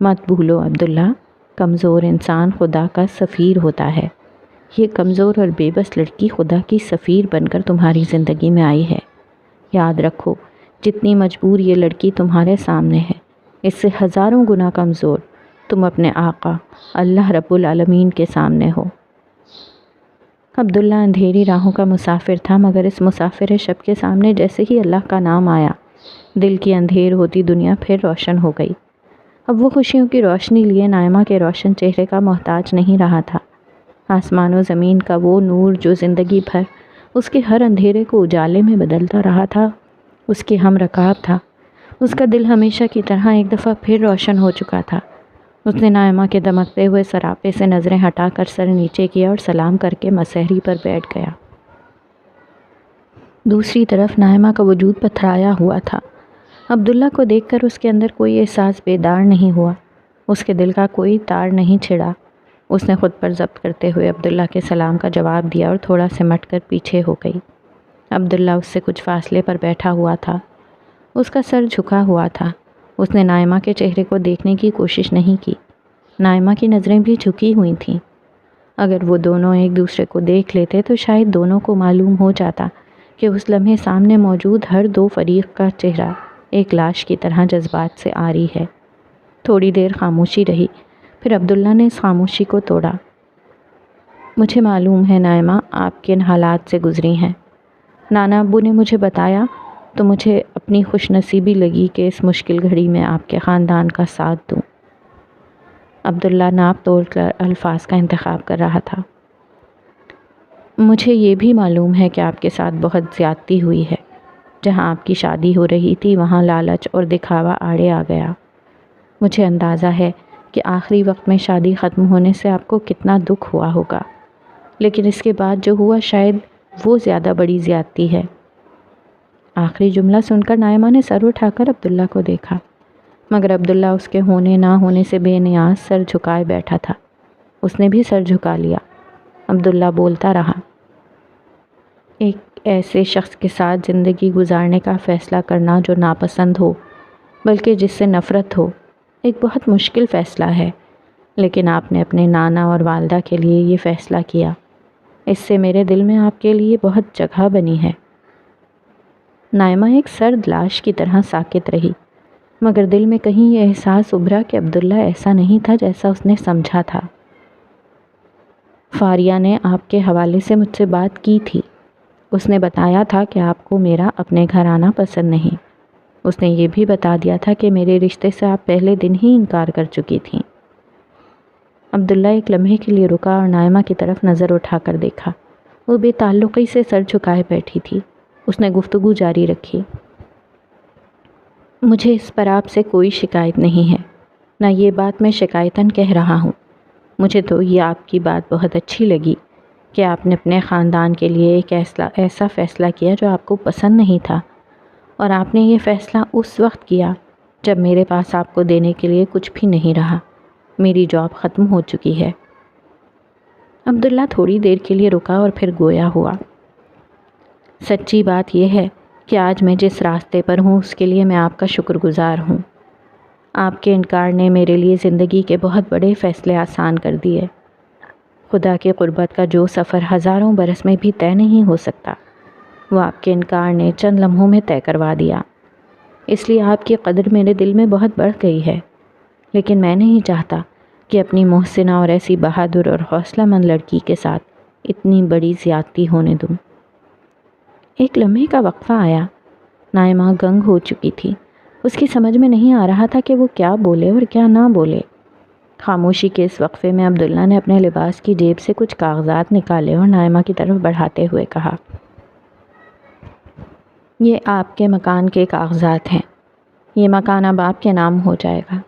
مت بھولو عبداللہ، کمزور انسان خدا کا سفیر ہوتا ہے۔ یہ کمزور اور بے بس لڑکی خدا کی سفیر بن کر تمہاری زندگی میں آئی ہے۔ یاد رکھو، جتنی مجبور یہ لڑکی تمہارے سامنے ہے، اس سے ہزاروں گنا کمزور تم اپنے آقا اللہ رب العالمین کے سامنے ہو۔ عبداللہ اندھیری راہوں کا مسافر تھا، مگر اس مسافر شب کے سامنے جیسے ہی اللہ کا نام آیا، دل کی اندھیر ہوتی دنیا پھر روشن ہو گئی۔ اب وہ خوشیوں کی روشنی لیے نائمہ کے روشن چہرے کا محتاج نہیں رہا تھا۔ آسمان و زمین کا وہ نور جو زندگی بھر اس کے ہر اندھیرے کو اجالے میں بدلتا رہا تھا، اس کے ہم رکاب تھا۔ اس کا دل ہمیشہ کی طرح ایک دفعہ پھر روشن ہو چکا تھا۔ اس نے نائمہ کے دمکتے ہوئے سراپے سے نظریں ہٹا کر سر نیچے کیا اور سلام کر کے مسحری پر بیٹھ گیا۔ دوسری طرف نائمہ کا وجود پتھرایا ہوا تھا۔ عبداللہ کو دیکھ کر اس کے اندر کوئی احساس بیدار نہیں ہوا، اس کے دل کا کوئی تار نہیں چھڑا۔ اس نے خود پر ضبط کرتے ہوئے عبداللہ کے سلام کا جواب دیا اور تھوڑا سمٹ کر پیچھے ہو گئی۔ عبداللہ اس سے کچھ فاصلے پر بیٹھا ہوا تھا، اس کا سر جھکا ہوا تھا۔ اس نے نائمہ کے چہرے کو دیکھنے کی کوشش نہیں کی۔ نائمہ کی نظریں بھی جھکی ہوئی تھیں۔ اگر وہ دونوں ایک دوسرے کو دیکھ لیتے تو شاید دونوں کو معلوم ہو جاتا کہ اس لمحے سامنے موجود ہر دو فریق کا چہرہ ایک لاش کی طرح جذبات سے عاری ہے۔ تھوڑی دیر خاموشی رہی، پھر عبداللہ نے اس خاموشی کو توڑا۔ مجھے معلوم ہے نائمہ آپ کن حالات سے گزری ہیں۔ نانا ابو نے مجھے بتایا تو مجھے اپنی خوش نصیبی لگی کہ اس مشکل گھڑی میں آپ کے خاندان کا ساتھ دوں۔ عبداللہ ناپ توڑ کر الفاظ کا انتخاب کر رہا تھا۔ مجھے یہ بھی معلوم ہے کہ آپ کے ساتھ بہت زیادتی ہوئی ہے۔ جہاں آپ کی شادی ہو رہی تھی وہاں لالچ اور دکھاوا آڑے آ گیا۔ مجھے اندازہ ہے کہ آخری وقت میں شادی ختم ہونے سے آپ کو کتنا دکھ ہوا ہوگا، لیکن اس کے بعد جو ہوا شاید وہ زیادہ بڑی زیادتی ہے۔ آخری جملہ سن کر نائمہ نے سر اٹھا کر عبداللہ کو دیکھا، مگر عبداللہ اس کے ہونے نہ ہونے سے بے نیاز سر جھکائے بیٹھا تھا۔ اس نے بھی سر جھکا لیا۔ عبداللہ بولتا رہا، ایک ایسے شخص کے ساتھ زندگی گزارنے کا فیصلہ کرنا جو ناپسند ہو بلکہ جس سے نفرت ہو ایک بہت مشکل فیصلہ ہے، لیکن آپ نے اپنے نانا اور والدہ کے لیے یہ فیصلہ کیا۔ اس سے میرے دل میں آپ کے لیے بہت جگہ بنی ہے۔ نائمہ ایک سرد لاش کی طرح ساکت رہی، مگر دل میں کہیں یہ احساس ابھرا کہ عبداللہ ایسا نہیں تھا جیسا اس نے سمجھا تھا۔ فاریہ نے آپ کے حوالے سے مجھ سے بات کی تھی۔ اس نے بتایا تھا کہ آپ کو میرا اپنے گھر آنا پسند نہیں۔ اس نے یہ بھی بتا دیا تھا کہ میرے رشتے سے آپ پہلے دن ہی انکار کر چکی تھیں۔ عبداللہ ایک لمحے کے لیے رکا اور نائمہ کی طرف نظر اٹھا کر دیکھا۔ وہ بے تعلقی سے سر جھکائے بیٹھی تھی۔ اس نے گفتگو جاری رکھی، مجھے اس پر آپ سے کوئی شکایت نہیں ہے، نہ یہ بات میں شکایتاً کہہ رہا ہوں۔ مجھے تو یہ آپ کی بات بہت اچھی لگی کہ آپ نے اپنے خاندان کے لیے ایک ایسا فیصلہ کیا جو آپ کو پسند نہیں تھا، اور آپ نے یہ فیصلہ اس وقت کیا جب میرے پاس آپ کو دینے کے لیے کچھ بھی نہیں رہا۔ میری جاب ختم ہو چکی ہے۔ عبداللہ تھوڑی دیر کے لیے رکا اور پھر گویا ہوا، سچی بات یہ ہے کہ آج میں جس راستے پر ہوں اس کے لیے میں آپ کا شکر گزار ہوں۔ آپ کے انکار نے میرے لیے زندگی کے بہت بڑے فیصلے آسان کر دیے۔ خدا کے قربت کا جو سفر ہزاروں برس میں بھی طے نہیں ہو سکتا، وہ آپ کے انکار نے چند لمحوں میں طے کروا دیا۔ اس لیے آپ کی قدر میرے دل میں بہت بڑھ گئی ہے، لیکن میں نہیں چاہتا کہ اپنی محسنہ اور ایسی بہادر اور حوصلہ مند لڑکی کے ساتھ اتنی بڑی زیادتی ہونے دوں۔ ایک لمحے کا وقفہ آیا۔ نائمہ گنگ ہو چکی تھی۔ اس کی سمجھ میں نہیں آ رہا تھا کہ وہ کیا بولے اور کیا نہ بولے۔ خاموشی کے اس وقفے میں عبداللہ نے اپنے لباس کی جیب سے کچھ کاغذات نکالے اور نائمہ کی طرف بڑھاتے ہوئے کہا، یہ آپ کے مکان کے کاغذات ہیں۔ یہ مکان اب آپ کے نام ہو جائے گا۔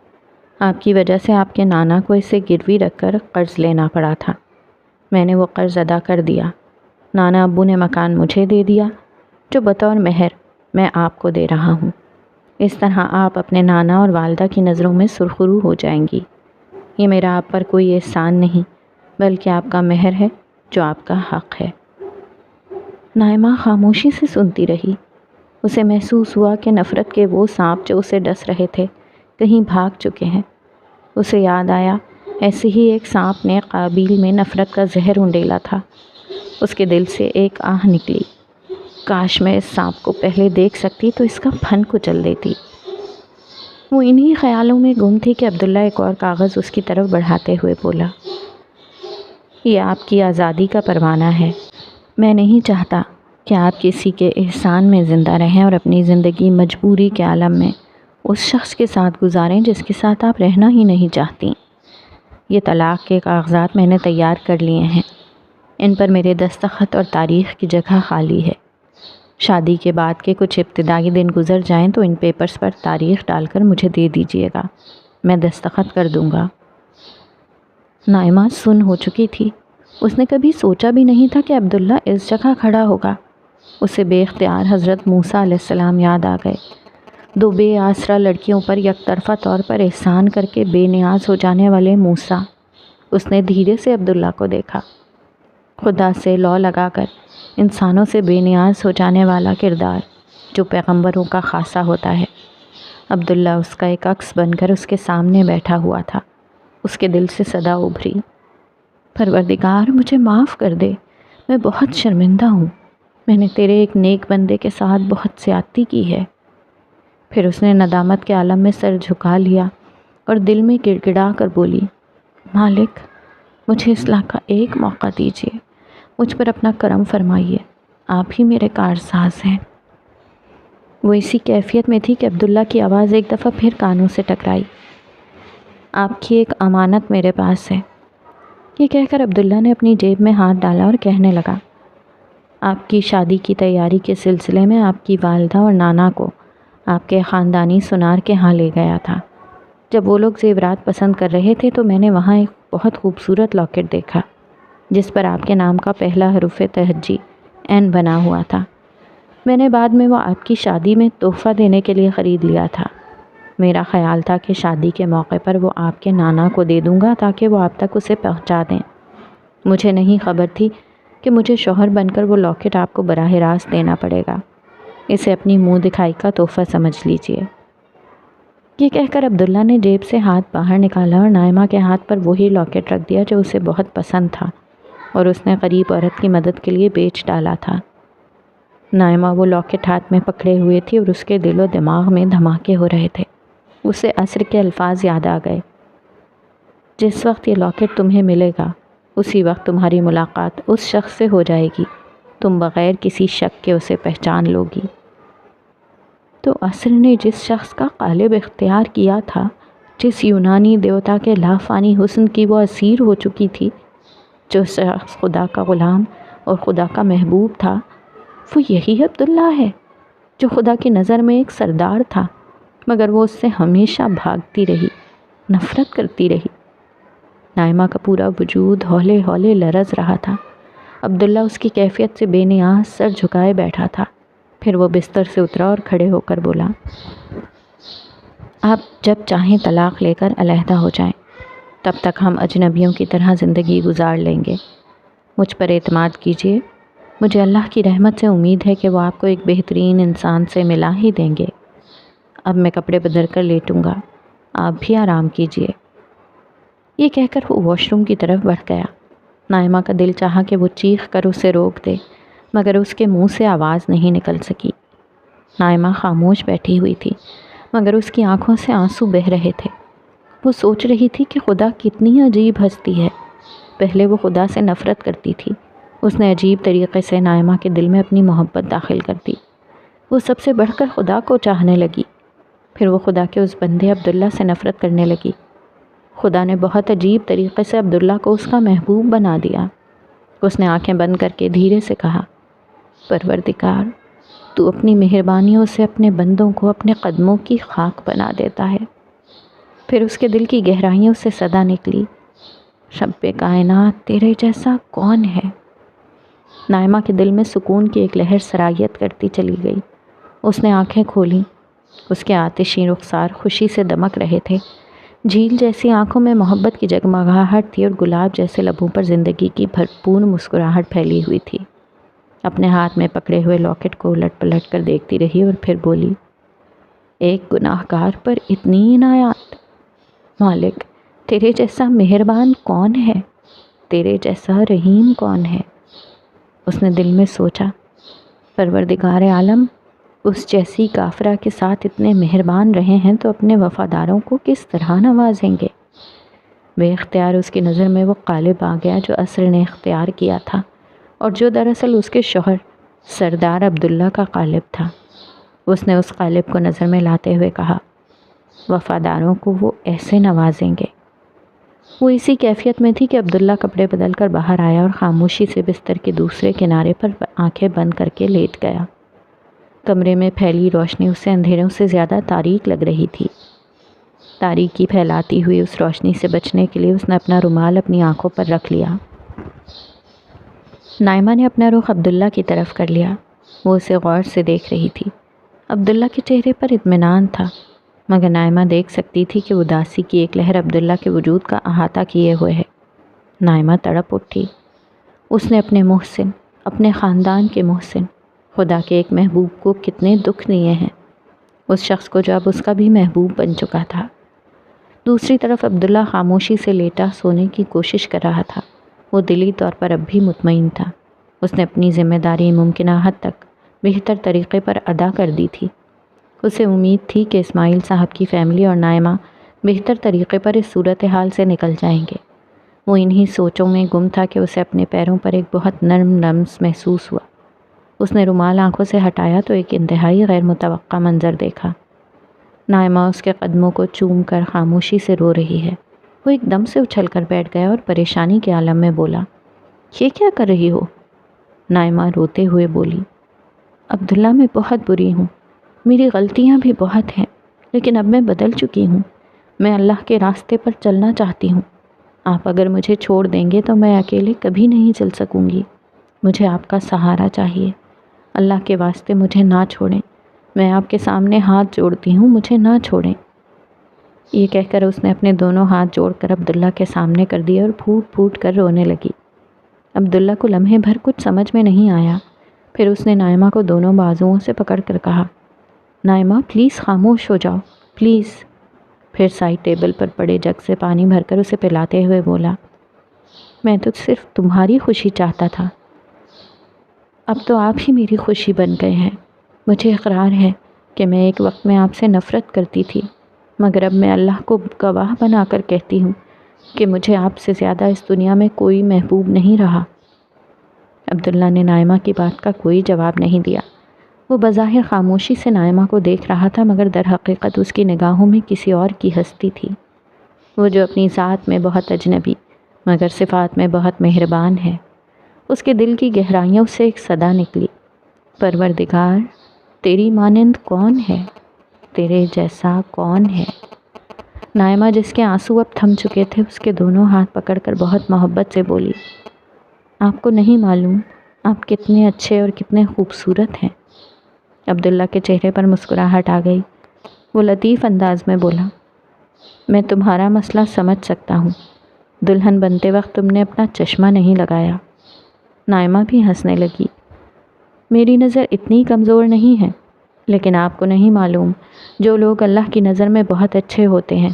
آپ کی وجہ سے آپ کے نانا کو اسے گروی رکھ کر قرض لینا پڑا تھا۔ میں نے وہ قرض ادا کر دیا۔ نانا ابو نے مکان مجھے دے دیا جو بطور مہر میں آپ کو دے رہا ہوں۔ اس طرح آپ اپنے نانا اور والدہ کی نظروں میں سرخرو ہو جائیں گی۔ یہ میرا آپ پر کوئی احسان نہیں بلکہ آپ کا مہر ہے جو آپ کا حق ہے۔ نائمہ خاموشی سے سنتی رہی۔ اسے محسوس ہوا کہ نفرت کے وہ سانپ جو اسے ڈس رہے تھے کہیں بھاگ چکے ہیں۔ اسے یاد آیا ایسے ہی ایک سانپ نے قابیل میں نفرت کا زہر انڈیلا تھا۔ اس کے دل سے ایک آہ نکلی، کاش میں اس سانپ کو پہلے دیکھ سکتی تو اس کا پھن کچل دیتی۔ وہ انہی خیالوں میں گم تھی کہ عبداللہ ایک اور کاغذ اس کی طرف بڑھاتے ہوئے بولا، یہ آپ کی آزادی کا پروانہ ہے۔ میں نہیں چاہتا کہ آپ کسی کے احسان میں زندہ رہیں اور اپنی زندگی مجبوری کے عالم میں اس شخص کے ساتھ گزاریں جس کے ساتھ آپ رہنا ہی نہیں چاہتی۔ یہ طلاق کے کاغذات میں نے تیار کر لیے ہیں۔ ان پر میرے دستخط اور تاریخ کی جگہ خالی ہے۔ شادی کے بعد کے کچھ ابتدائی دن گزر جائیں تو ان پیپرز پر تاریخ ڈال کر مجھے دے دیجیے گا، میں دستخط کر دوں گا۔ نائمہ سن ہو چکی تھی۔ اس نے کبھی سوچا بھی نہیں تھا کہ عبداللہ اس جگہ کھڑا ہوگا۔ اسے بے اختیار حضرت موسیٰ علیہ السلام یاد آ گئے، دو بے آسرا لڑکیوں پر یک طرفہ طور پر احسان کر کے بے نیاز ہو جانے والے موسیٰ۔ اس نے دھیرے سے عبداللہ کو دیکھا، خدا سے لو لگا کر انسانوں سے بے نیاز ہو جانے والا کردار جو پیغمبروں کا خاصہ ہوتا ہے۔ عبداللہ اس کا ایک عکس بن کر اس کے سامنے بیٹھا ہوا تھا۔ اس کے دل سے صدا ابھری، پروردگار مجھے معاف کر دے، میں بہت شرمندہ ہوں، میں نے تیرے ایک نیک بندے کے ساتھ بہت زیادتی کی ہے۔ پھر اس نے ندامت کے عالم میں سر جھکا لیا اور دل میں گڑ گڑا کر بولی، مالک مجھے اصلاح کا ایک موقع دیجیے، مجھ پر اپنا کرم فرمائیے، آپ ہی میرے کارساز ہیں۔ وہ اسی کیفیت میں تھی کہ عبداللہ کی آواز ایک دفعہ پھر کانوں سے ٹکرائی، آپ کی ایک امانت میرے پاس ہے۔ یہ کہہ کر عبداللہ نے اپنی جیب میں ہاتھ ڈالا اور کہنے لگا، آپ کی شادی کی تیاری کے سلسلے میں آپ کی والدہ اور نانا کو آپ کے خاندانی سنار کے ہاں لے گیا تھا۔ جب وہ لوگ زیورات پسند کر رہے تھے تو میں نے وہاں ایک بہت خوبصورت لاکٹ دیکھا جس پر آپ کے نام کا پہلا حرف تہجی عین بنا ہوا تھا۔ میں نے بعد میں وہ آپ کی شادی میں تحفہ دینے کے لیے خرید لیا تھا۔ میرا خیال تھا کہ شادی کے موقع پر وہ آپ کے نانا کو دے دوں گا تاکہ وہ آپ تک اسے پہنچا دیں۔ مجھے نہیں خبر تھی کہ مجھے شوہر بن کر وہ لاکٹ آپ کو براہ راست دینا پڑے گا۔ اسے اپنی منہ دکھائی کا تحفہ سمجھ لیجئے۔ یہ کہہ کر عبداللہ نے جیب سے ہاتھ باہر نکالا اور نائمہ کے ہاتھ پر وہی لاکٹ رکھ دیا جو اسے بہت پسند تھا اور اس نے غریب عورت کی مدد کے لیے بیچ ڈالا تھا۔ نائمہ وہ لاکٹ ہاتھ میں پکڑے ہوئے تھی اور اس کے دل و دماغ میں دھماکے ہو رہے تھے۔ اسے عصر کے الفاظ یاد آ گئے، جس وقت یہ لاکٹ تمہیں ملے گا اسی وقت تمہاری ملاقات اس شخص سے ہو جائے گی، تم بغیر کسی شک کے اسے پہچان لوگی۔ تو عصر نے جس شخص کا قالب اختیار کیا تھا، جس یونانی دیوتا کے لافانی حسن کی وہ اسیر ہو چکی تھی، جو شخص خدا کا غلام اور خدا کا محبوب تھا، وہ یہی عبداللہ ہے جو خدا کی نظر میں ایک سردار تھا، مگر وہ اس سے ہمیشہ بھاگتی رہی، نفرت کرتی رہی۔ نائمہ کا پورا وجود ہولے ہولے لرز رہا تھا۔ عبداللہ اس کی کیفیت سے بے نیاز سر جھکائے بیٹھا تھا۔ پھر وہ بستر سے اترا اور کھڑے ہو کر بولا، آپ جب چاہیں طلاق لے کر علیحدہ ہو جائیں، تب تک ہم اجنبیوں کی طرح زندگی گزار لیں گے۔ مجھ پر اعتماد کیجیے، مجھے اللہ کی رحمت سے امید ہے کہ وہ آپ کو ایک بہترین انسان سے ملا ہی دیں گے۔ اب میں کپڑے بدل کر لیٹوں گا، آپ بھی آرام کیجیے۔ یہ کہہ کر وہ واش روم کی طرف بڑھ گیا۔ نائمہ کا دل چاہا کہ وہ چیخ کر اسے روک دے، مگر اس کے منہ سے آواز نہیں نکل سکی۔ نائمہ خاموش بیٹھی ہوئی تھی، مگر اس کی آنکھوں سے آنسو بہہ رہے تھے۔ وہ سوچ رہی تھی کہ خدا کتنی عجیب ہستی ہے۔ پہلے وہ خدا سے نفرت کرتی تھی، اس نے عجیب طریقے سے نائمہ کے دل میں اپنی محبت داخل کر دی۔ وہ سب سے بڑھ کر خدا کو چاہنے لگی۔ پھر وہ خدا کے اس بندے عبداللہ سے نفرت کرنے لگی۔ خدا نے بہت عجیب طریقے سے عبداللہ کو اس کا محبوب بنا دیا۔ اس نے آنکھیں بند کر کے دھیرے سے کہا، پروردگار، تو اپنی مہربانیوں سے اپنے بندوں کو اپنے قدموں کی خاک بنا دیتا ہے۔ پھر اس کے دل کی گہرائیوں سے صدا نکلی، رب کائنات تیرے جیسا کون ہے؟ نائمہ کے دل میں سکون کی ایک لہر سرایت کرتی چلی گئی۔ اس نے آنکھیں کھولیں، اس کے آتشی رخسار خوشی سے دمک رہے تھے۔ جھیل جیسی آنکھوں میں محبت کی جگمگاہٹ تھی اور گلاب جیسے لبوں پر زندگی کی بھرپور مسکراہٹ پھیلی ہوئی تھی۔ اپنے ہاتھ میں پکڑے ہوئے لاکٹ کو الٹ پلٹ کر دیکھتی رہی اور پھر بولی، ایک گناہ گار پر اتنی عنایات، مالک تیرے جیسا مہربان کون ہے؟ تیرے جیسا رحیم کون ہے؟ اس نے دل میں سوچا، پروردگار عالم اس جیسی کافرہ کے ساتھ اتنے مہربان رہے ہیں تو اپنے وفاداروں کو کس طرح نوازیں گے؟ بے اختیار اس کی نظر میں وہ قالب آ گیا جو عصر نے اختیار کیا تھا اور جو دراصل اس کے شوہر سردار عبداللہ کا قالب تھا۔ اس نے اس قالب کو نظر میں لاتے ہوئے کہا، وفاداروں کو وہ ایسے نوازیں گے۔ وہ اسی کیفیت میں تھی کہ عبداللہ کپڑے بدل کر باہر آیا اور خاموشی سے بستر کے دوسرے کنارے پر آنکھیں بند کر کے لیٹ گیا۔ کمرے میں پھیلی روشنی اسے اندھیروں سے زیادہ تاریک لگ رہی تھی۔ تاریکی پھیلاتی ہوئی اس روشنی سے بچنے کے لیے اس نے اپنا رومال اپنی آنکھوں پر رکھ لیا۔ نائمہ نے اپنا رخ عبداللہ کی طرف کر لیا۔ وہ اسے غور سے دیکھ رہی تھی۔ عبداللہ کے چہرے پر اطمینان تھا، مگر نائمہ دیکھ سکتی تھی کہ اداسی کی ایک لہر عبداللہ کے وجود کا احاطہ کیے ہوئے ہے۔ نائمہ تڑپ اٹھی۔ اس نے اپنے محسن، اپنے خاندان کے محسن، خدا کے ایک محبوب کو کتنے دکھ دیے ہیں، اس شخص کو جو اب اس کا بھی محبوب بن چکا تھا۔ دوسری طرف عبداللہ خاموشی سے لیٹا سونے کی کوشش کر رہا تھا۔ وہ دلی طور پر اب بھی مطمئن تھا۔ اس نے اپنی ذمہ داری ممکنہ حد تک بہتر طریقے پر ادا کر دی تھی۔ اسے امید تھی کہ اسماعیل صاحب کی فیملی اور نائمہ بہتر طریقے پر اس صورتحال سے نکل جائیں گے۔ وہ انہی سوچوں میں گم تھا کہ اسے اپنے پیروں پر ایک بہت نرم لمس محسوس ہوا۔ اس نے رومال آنکھوں سے ہٹایا تو ایک انتہائی غیر متوقع منظر دیکھا۔ نائمہ اس کے قدموں کو چوم کر خاموشی سے رو رہی ہے۔ وہ ایک دم سے اچھل کر بیٹھ گیا اور پریشانی کے عالم میں بولا، یہ کیا کر رہی ہو؟ نائمہ روتے ہوئے بولی، عبداللہ میں بہت بری ہوں، میری غلطیاں بھی بہت ہیں، لیکن اب میں بدل چکی ہوں۔ میں اللہ کے راستے پر چلنا چاہتی ہوں۔ آپ اگر مجھے چھوڑ دیں گے تو میں اکیلے کبھی نہیں چل سکوں گی۔ مجھے آپ کا سہارا چاہیے، اللہ کے واسطے مجھے نہ چھوڑیں، میں آپ کے سامنے ہاتھ جوڑتی ہوں، مجھے نہ چھوڑیں۔ یہ کہہ کر اس نے اپنے دونوں ہاتھ جوڑ کر عبداللہ کے سامنے کر دیے اور پھوٹ پھوٹ کر رونے لگی۔ عبداللہ کو لمحے بھر کچھ سمجھ میں نہیں آیا، پھر اس نے نائمہ کو دونوں بازوؤں سے پکڑ کر کہا، نائمہ پلیز خاموش ہو جاؤ، پلیز۔ پھر سائڈ ٹیبل پر پڑے جگ سے پانی بھر کر اسے پلاتے ہوئے بولا، میں تو صرف تمہاری خوشی چاہتا تھا، اب تو آپ ہی میری خوشی بن گئے ہیں۔ مجھے اقرار ہے کہ میں ایک وقت میں آپ سے نفرت کرتی تھی، مگر اب میں اللہ کو گواہ بنا کر کہتی ہوں کہ مجھے آپ سے زیادہ اس دنیا میں کوئی محبوب نہیں رہا۔ عبداللہ نے نائمہ کی بات کا کوئی جواب نہیں دیا۔ وہ بظاہر خاموشی سے نائمہ کو دیکھ رہا تھا، مگر در حقیقت اس کی نگاہوں میں کسی اور کی ہستی تھی، وہ جو اپنی ذات میں بہت اجنبی مگر صفات میں بہت مہربان ہے۔ اس کے دل کی گہرائیوں سے ایک صدا نکلی، پروردگار، تیری مانند کون ہے، تیرے جیسا کون ہے۔ نائمہ جس کے آنسو اب تھم چکے تھے، اس کے دونوں ہاتھ پکڑ کر بہت محبت سے بولی، آپ کو نہیں معلوم آپ کتنے اچھے اور کتنے خوبصورت ہیں۔ عبداللہ کے چہرے پر مسکراہٹ آ گئی، وہ لطیف انداز میں بولا، میں تمہارا مسئلہ سمجھ سکتا ہوں، دلہن بنتے وقت تم نے اپنا چشمہ نہیں لگایا۔ نائمہ بھی ہنسنے لگی، میری نظر اتنی کمزور نہیں ہے، لیکن آپ کو نہیں معلوم جو لوگ اللہ کی نظر میں بہت اچھے ہوتے ہیں،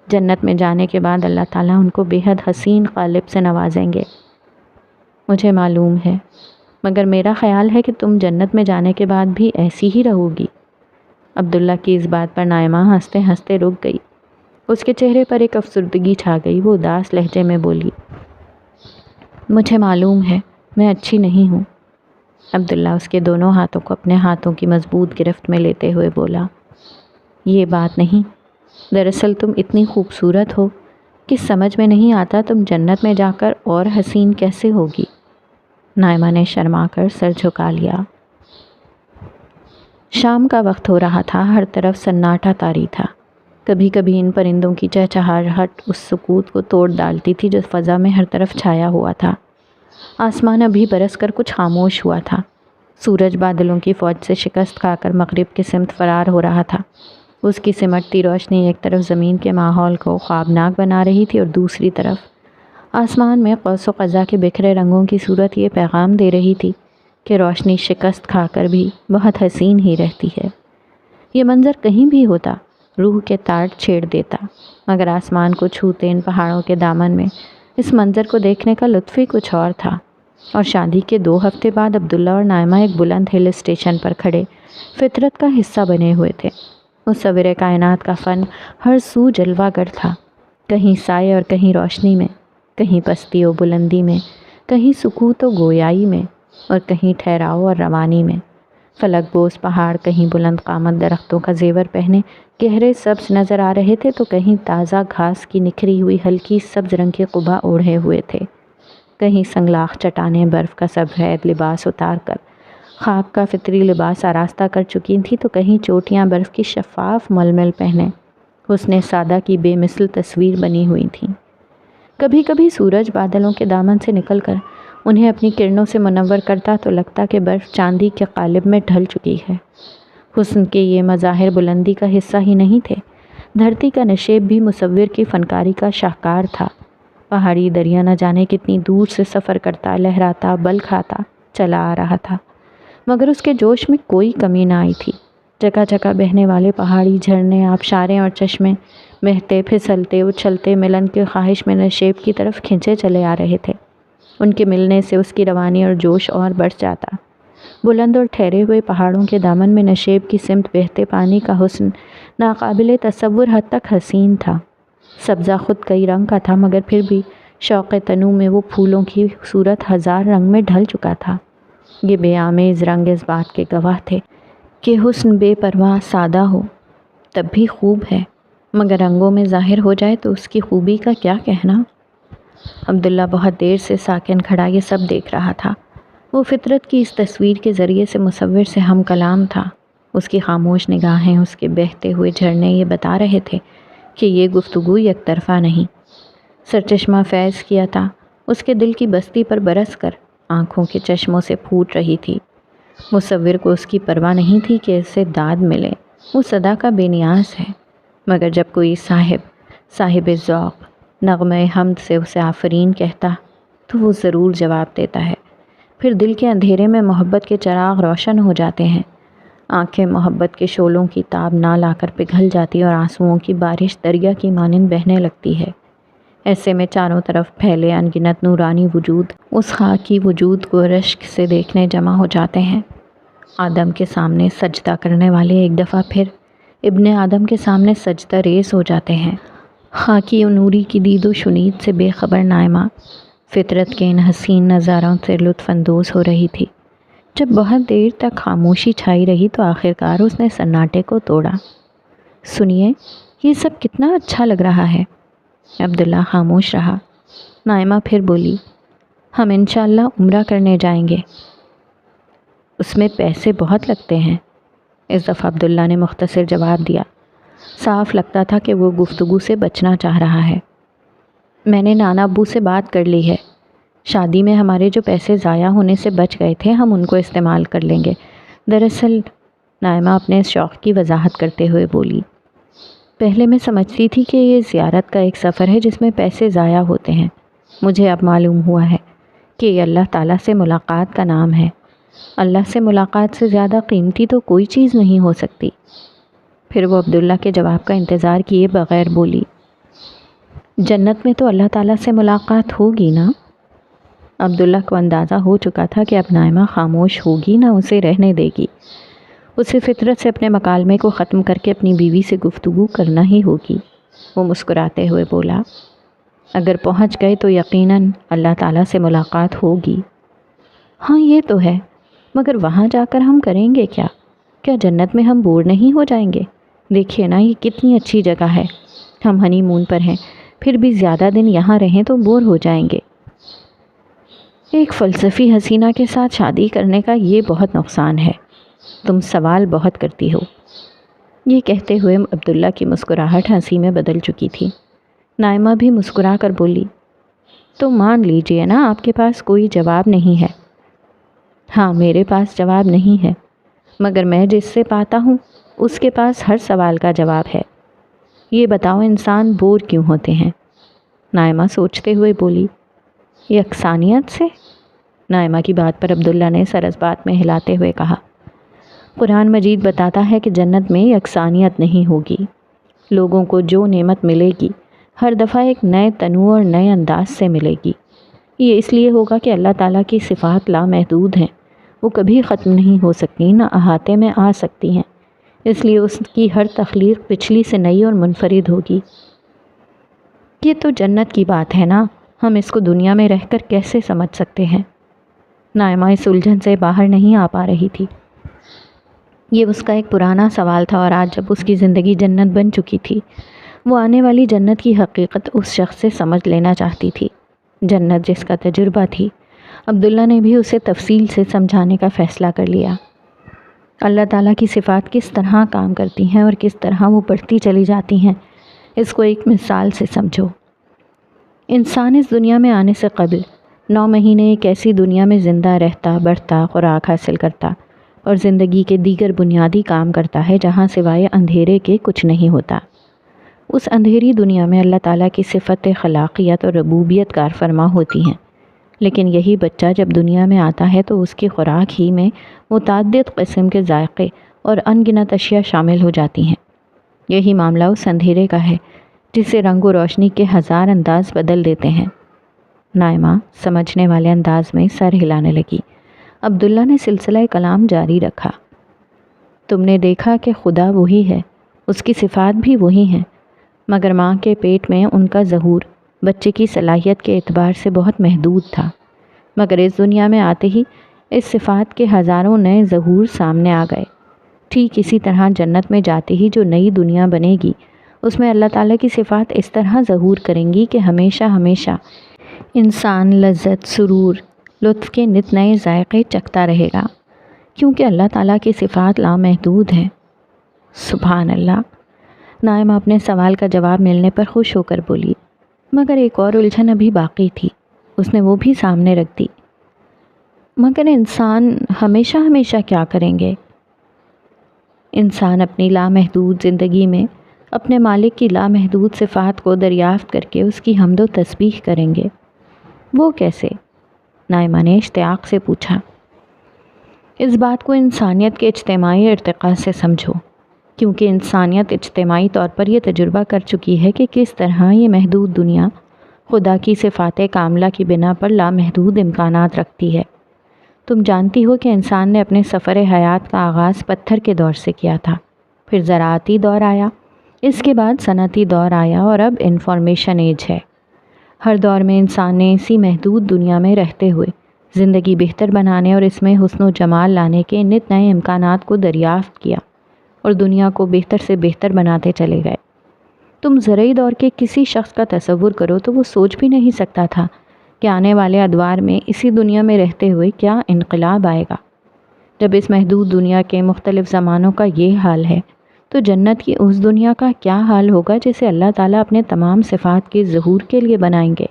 جنت میں جانے کے بعد اللہ تعالیٰ ان کو بے حد حسین قالب سے نوازیں گے۔ مجھے معلوم ہے، مگر میرا خیال ہے کہ تم جنت میں جانے کے بعد بھی ایسی ہی رہو گی۔ عبداللہ کی اس بات پر نائمہ ہنستے ہنستے رک گئی، اس کے چہرے پر ایک افسردگی چھا گئی، وہ اداس لہجے میں بولی، مجھے معلوم ہے میں اچھی نہیں ہوں۔ عبداللہ اس کے دونوں ہاتھوں کو اپنے ہاتھوں کی مضبوط گرفت میں لیتے ہوئے بولا، یہ بات نہیں، دراصل تم اتنی خوبصورت ہو کہ سمجھ میں نہیں آتا تم جنت میں جا کر اور حسین کیسے ہوگی۔ نائمہ نے شرما کر سر جھکا لیا۔ شام کا وقت ہو رہا تھا، ہر طرف سناٹا طاری تھا، کبھی کبھی ان پرندوں کی چہچہاہٹ اس سکوت کو توڑ ڈالتی تھی جو فضا میں ہر طرف چھایا ہوا تھا۔ آسمان ابھی برس کر کچھ خاموش ہوا تھا، سورج بادلوں کی فوج سے شکست کھا کر مغرب کی سمت فرار ہو رہا تھا۔ اس کی سمٹتی روشنی ایک طرف زمین کے ماحول کو خوابناک بنا رہی تھی اور دوسری طرف آسمان میں قوس و قزح کے بکھرے رنگوں کی صورت یہ پیغام دے رہی تھی کہ روشنی شکست کھا کر بھی بہت حسین ہی رہتی ہے۔ یہ منظر کہیں بھی ہوتا روح کے تاڑ چھیڑ دیتا، مگر آسمان کو چھوتے ان پہاڑوں کے دامن میں اس منظر کو دیکھنے کا لطف ہی کچھ اور تھا۔ اور شادی کے 2 ہفتے بعد عبداللہ اور نائمہ ایک بلند ہل اسٹیشن پر کھڑے فطرت کا حصہ بنے ہوئے تھے۔ مصور کائنات کا فن ہر سو جلوہ گر تھا، کہیں سائے اور کہیں روشنی میں، کہیں پستی و بلندی میں، کہیں سکوت و گویائی میں، اور کہیں ٹھہراؤ اور روانی میں۔ فلک بوس پہاڑ کہیں بلند قامت درختوں کا زیور پہنے گہرے سبز نظر آ رہے تھے، تو کہیں تازہ گھاس کی نکھری ہوئی ہلکی سبز رنگ کے قبا اوڑھے ہوئے تھے، کہیں سنگلاخ چٹانیں برف کا سفید لباس اتار کر خاک کا فطری لباس آراستہ کر چکی تھیں، تو کہیں چوٹیاں برف کی شفاف ململ پہنے حسن سادہ کی بے مثل تصویر بنی ہوئی تھیں۔ کبھی کبھی سورج بادلوں کے دامن سے نکل کر انہیں اپنی کرنوں سے منور کرتا تو لگتا کہ برف چاندی کے قالب میں ڈھل چکی ہے۔ حسن کے یہ مظاہر بلندی کا حصہ ہی نہیں تھے، دھرتی کا نشیب بھی مصور کی فنکاری کا شاہکار تھا۔ پہاڑی دریا نہ جانے کتنی دور سے سفر کرتا، لہراتا، بل کھاتا چلا آ رہا تھا، مگر اس کے جوش میں کوئی کمی نہ آئی تھی۔ جگہ جگہ بہنے والے پہاڑی جھرنے، آبشاریں اور چشمے بہتے، پھسلتے، اچھلتے، ملن کی خواہش میں نشیب کی طرف کھنچے چلے آ رہے تھے۔ ان کے ملنے سے اس کی روانی اور جوش اور بڑھ جاتا۔ بلند اور ٹھہرے ہوئے پہاڑوں کے دامن میں نشیب کی سمت بہتے پانی کا حسن ناقابل تصور حد تک حسین تھا۔ سبزہ خود کئی رنگ کا تھا، مگر پھر بھی شوق تنوع میں وہ پھولوں کی صورت 1000 رنگ میں ڈھل چکا تھا۔ یہ بے آمیز رنگ اس بات کے گواہ تھے کہ حسن بے پرواہ سادہ ہو تب بھی خوب ہے، مگر رنگوں میں ظاہر ہو جائے تو اس کی خوبی کا کیا کہنا۔ عبداللہ بہت دیر سے ساکن کھڑا یہ سب دیکھ رہا تھا۔ وہ فطرت کی اس تصویر کے ذریعے سے مصور سے ہم کلام تھا۔ اس کی خاموش نگاہیں، اس کے بہتے ہوئے جھرنے یہ بتا رہے تھے کہ یہ گفتگو یک طرفہ نہیں۔ سرچشمہ فیض کیا تھا اس کے دل کی بستی پر برس کر آنکھوں کے چشموں سے پھوٹ رہی تھی۔ مصور کو اس کی پرواہ نہیں تھی کہ اسے داد ملے، وہ صدا کا بے نیاز ہے، مگر جب کوئی صاحب ذوق نغمہ حمد سے اسے آفرین کہتا تو وہ ضرور جواب دیتا ہے۔ پھر دل کے اندھیرے میں محبت کے چراغ روشن ہو جاتے ہیں، آنکھیں محبت کے شعلوں کی تاب نہ لا کر پگھل جاتی اور آنسوؤں کی بارش دریا کی مانند بہنے لگتی ہے۔ ایسے میں چاروں طرف پھیلے انگنت نورانی وجود اس خاکی وجود کو رشک سے دیکھنے جمع ہو جاتے ہیں۔ آدم کے سامنے سجدہ کرنے والے ایک دفعہ پھر ابن آدم کے سامنے سجدہ ریز ہو جاتے ہیں۔ خاکی و نوری کی دید و شنید سے بے خبر نائمہ فطرت کے ان حسین نظاروں سے لطف اندوز ہو رہی تھی۔ جب بہت دیر تک خاموشی چھائی رہی تو آخرکار اس نے سناٹے کو توڑا۔ سنیے، یہ سب کتنا اچھا لگ رہا ہے۔ عبداللہ خاموش رہا۔ نائمہ پھر بولی، ہم انشاءاللہ عمرہ کرنے جائیں گے، اس میں پیسے بہت لگتے ہیں۔ اس دفعہ عبداللہ نے مختصر جواب دیا۔ صاف لگتا تھا کہ وہ گفتگو سے بچنا چاہ رہا ہے۔ میں نے نانا ابو سے بات کر لی ہے، شادی میں ہمارے جو پیسے ضائع ہونے سے بچ گئے تھے ہم ان کو استعمال کر لیں گے۔ دراصل نائمہ اپنے شوق کی وضاحت کرتے ہوئے بولی، پہلے میں سمجھتی تھی کہ یہ زیارت کا ایک سفر ہے جس میں پیسے ضائع ہوتے ہیں، مجھے اب معلوم ہوا ہے کہ یہ اللہ تعالیٰ سے ملاقات کا نام ہے۔ اللہ سے ملاقات سے زیادہ قیمتی تو کوئی چیز نہیں ہو سکتی۔ پھر وہ عبداللہ کے جواب کا انتظار کیے بغیر بولی، جنت میں تو اللہ تعالیٰ سے ملاقات ہوگی نا؟ عبداللہ کو اندازہ ہو چکا تھا کہ اب نائمہ خاموش ہوگی نہ اسے رہنے دے گی، اسے فطرت سے اپنے مکالمے کو ختم کر کے اپنی بیوی سے گفتگو کرنا ہی ہوگی۔ وہ مسکراتے ہوئے بولا، اگر پہنچ گئے تو یقیناً اللہ تعالیٰ سے ملاقات ہوگی۔ ہاں یہ تو ہے، مگر وہاں جا کر ہم کریں گے کیا؟ کیا جنت میں ہم بور نہیں ہو جائیں گے؟ دیکھیے نا یہ کتنی اچھی جگہ ہے، ہم ہنی مون پر ہیں، پھر بھی زیادہ دن یہاں رہیں تو بور ہو جائیں گے۔ ایک فلسفی حسینہ کے ساتھ شادی کرنے کا یہ بہت نقصان ہے، تم سوال بہت کرتی ہو۔ یہ کہتے ہوئے عبداللہ کی مسکراہٹ ہنسی میں بدل چکی تھی۔ نائمہ بھی مسکرا کر بولی، تو مان لیجئے نا آپ کے پاس کوئی جواب نہیں ہے۔ ہاں میرے پاس جواب نہیں ہے، مگر میں جس سے پاتا ہوں اس کے پاس ہر سوال کا جواب ہے۔ یہ بتاؤ انسان بور کیوں ہوتے ہیں؟ نائمہ سوچتے ہوئے بولی، یکسانیت سے؟ نائمہ کی بات پر عبداللہ نے سر اس بات میں ہلاتے ہوئے کہا، قرآن مجید بتاتا ہے کہ جنت میں یکسانیت نہیں ہوگی، لوگوں کو جو نعمت ملے گی ہر دفعہ ایک نئے تنوع اور نئے انداز سے ملے گی۔ یہ اس لیے ہوگا کہ اللہ تعالیٰ کی صفات لامحدود ہیں، وہ کبھی ختم نہیں ہو سکتی، نہ احاطے میں آ سکتی ہیں، اس لیے اس کی ہر تخلیق پچھلی سے نئی اور منفرد ہوگی۔ یہ تو جنت کی بات ہے نا، ہم اس کو دنیا میں رہ کر کیسے سمجھ سکتے ہیں؟ نائمہ اس الجھن سے باہر نہیں آ پا رہی تھی۔ یہ اس کا ایک پرانا سوال تھا اور آج جب اس کی زندگی جنت بن چکی تھی، وہ آنے والی جنت کی حقیقت اس شخص سے سمجھ لینا چاہتی تھی، جنت جس کا تجربہ تھی۔ عبداللہ نے بھی اسے تفصیل سے سمجھانے کا فیصلہ کر لیا۔ اللہ تعالیٰ کی صفات کس طرح کام کرتی ہیں اور کس طرح وہ بڑھتی چلی جاتی ہیں، اس کو ایک مثال سے سمجھو۔ انسان اس دنیا میں آنے سے قبل 9 مہینے ایک ایسی دنیا میں زندہ رہتا، بڑھتا، خوراک حاصل کرتا اور زندگی کے دیگر بنیادی کام کرتا ہے جہاں سوائے اندھیرے کے کچھ نہیں ہوتا۔ اس اندھیری دنیا میں اللہ تعالیٰ کی صفت خلاقیت اور ربوبیت کار فرما ہوتی ہیں، لیکن یہی بچہ جب دنیا میں آتا ہے تو اس کی خوراک ہی میں متعدد قسم کے ذائقے اور ان گنت اشیاء شامل ہو جاتی ہیں۔ یہی معاملہ اس اندھیرے کا ہے جسے رنگ و روشنی کے ہزار انداز بدل دیتے ہیں۔ نائمہ سمجھنے والے انداز میں سر ہلانے لگی۔ عبداللہ نے سلسلہ کلام جاری رکھا، تم نے دیکھا کہ خدا وہی ہے، اس کی صفات بھی وہی ہیں، مگر ماں کے پیٹ میں ان کا ظہور بچے کی صلاحیت کے اعتبار سے بہت محدود تھا، مگر اس دنیا میں آتے ہی اس صفات کے ہزاروں نئے ظہور سامنے آ گئے۔ ٹھیک اسی طرح جنت میں جاتے ہی جو نئی دنیا بنے گی اس میں اللہ تعالیٰ کی صفات اس طرح ظہور کریں گی کہ ہمیشہ ہمیشہ انسان لذت، سرور، لطف کے نت نئے ذائقے چکھتا رہے گا، کیونکہ اللہ تعالیٰ کی صفات لامحدود ہیں۔ سبحان اللہ۔ نائمہ اپنے سوال کا جواب ملنے پر خوش ہو کر بولی، مگر ایک اور الجھن ابھی باقی تھی، اس نے وہ بھی سامنے رکھ دی۔ مگر انسان ہمیشہ ہمیشہ کیا کریں گے؟ انسان اپنی لامحدود زندگی میں اپنے مالک کی لامحدود صفات کو دریافت کر کے اس کی حمد و تسبیح کریں گے۔ وہ کیسے؟ نائمہ نے اشتیاق سے پوچھا۔ اس بات کو انسانیت کے اجتماعی ارتقاء سے سمجھو، کیونکہ انسانیت اجتماعی طور پر یہ تجربہ کر چکی ہے کہ کس طرح یہ محدود دنیا خدا کی صفات کاملہ کی بنا پر لامحدود امکانات رکھتی ہے۔ تم جانتی ہو کہ انسان نے اپنے سفر حیات کا آغاز پتھر کے دور سے کیا تھا، پھر زراعتی دور آیا، اس کے بعد صنعتی دور آیا اور اب انفارمیشن ایج ہے۔ ہر دور میں انسان نے اسی محدود دنیا میں رہتے ہوئے زندگی بہتر بنانے اور اس میں حسن و جمال لانے کے نت نئے امکانات کو دریافت کیا اور دنیا کو بہتر سے بہتر بناتے چلے گئے۔ تم زرعی دور کے کسی شخص کا تصور کرو تو وہ سوچ بھی نہیں سکتا تھا کہ آنے والے ادوار میں اسی دنیا میں رہتے ہوئے کیا انقلاب آئے گا۔ جب اس محدود دنیا کے مختلف زمانوں کا یہ حال ہے تو جنت کی اس دنیا کا کیا حال ہوگا جسے اللہ تعالیٰ اپنے تمام صفات کے ظہور کے لیے بنائیں گے۔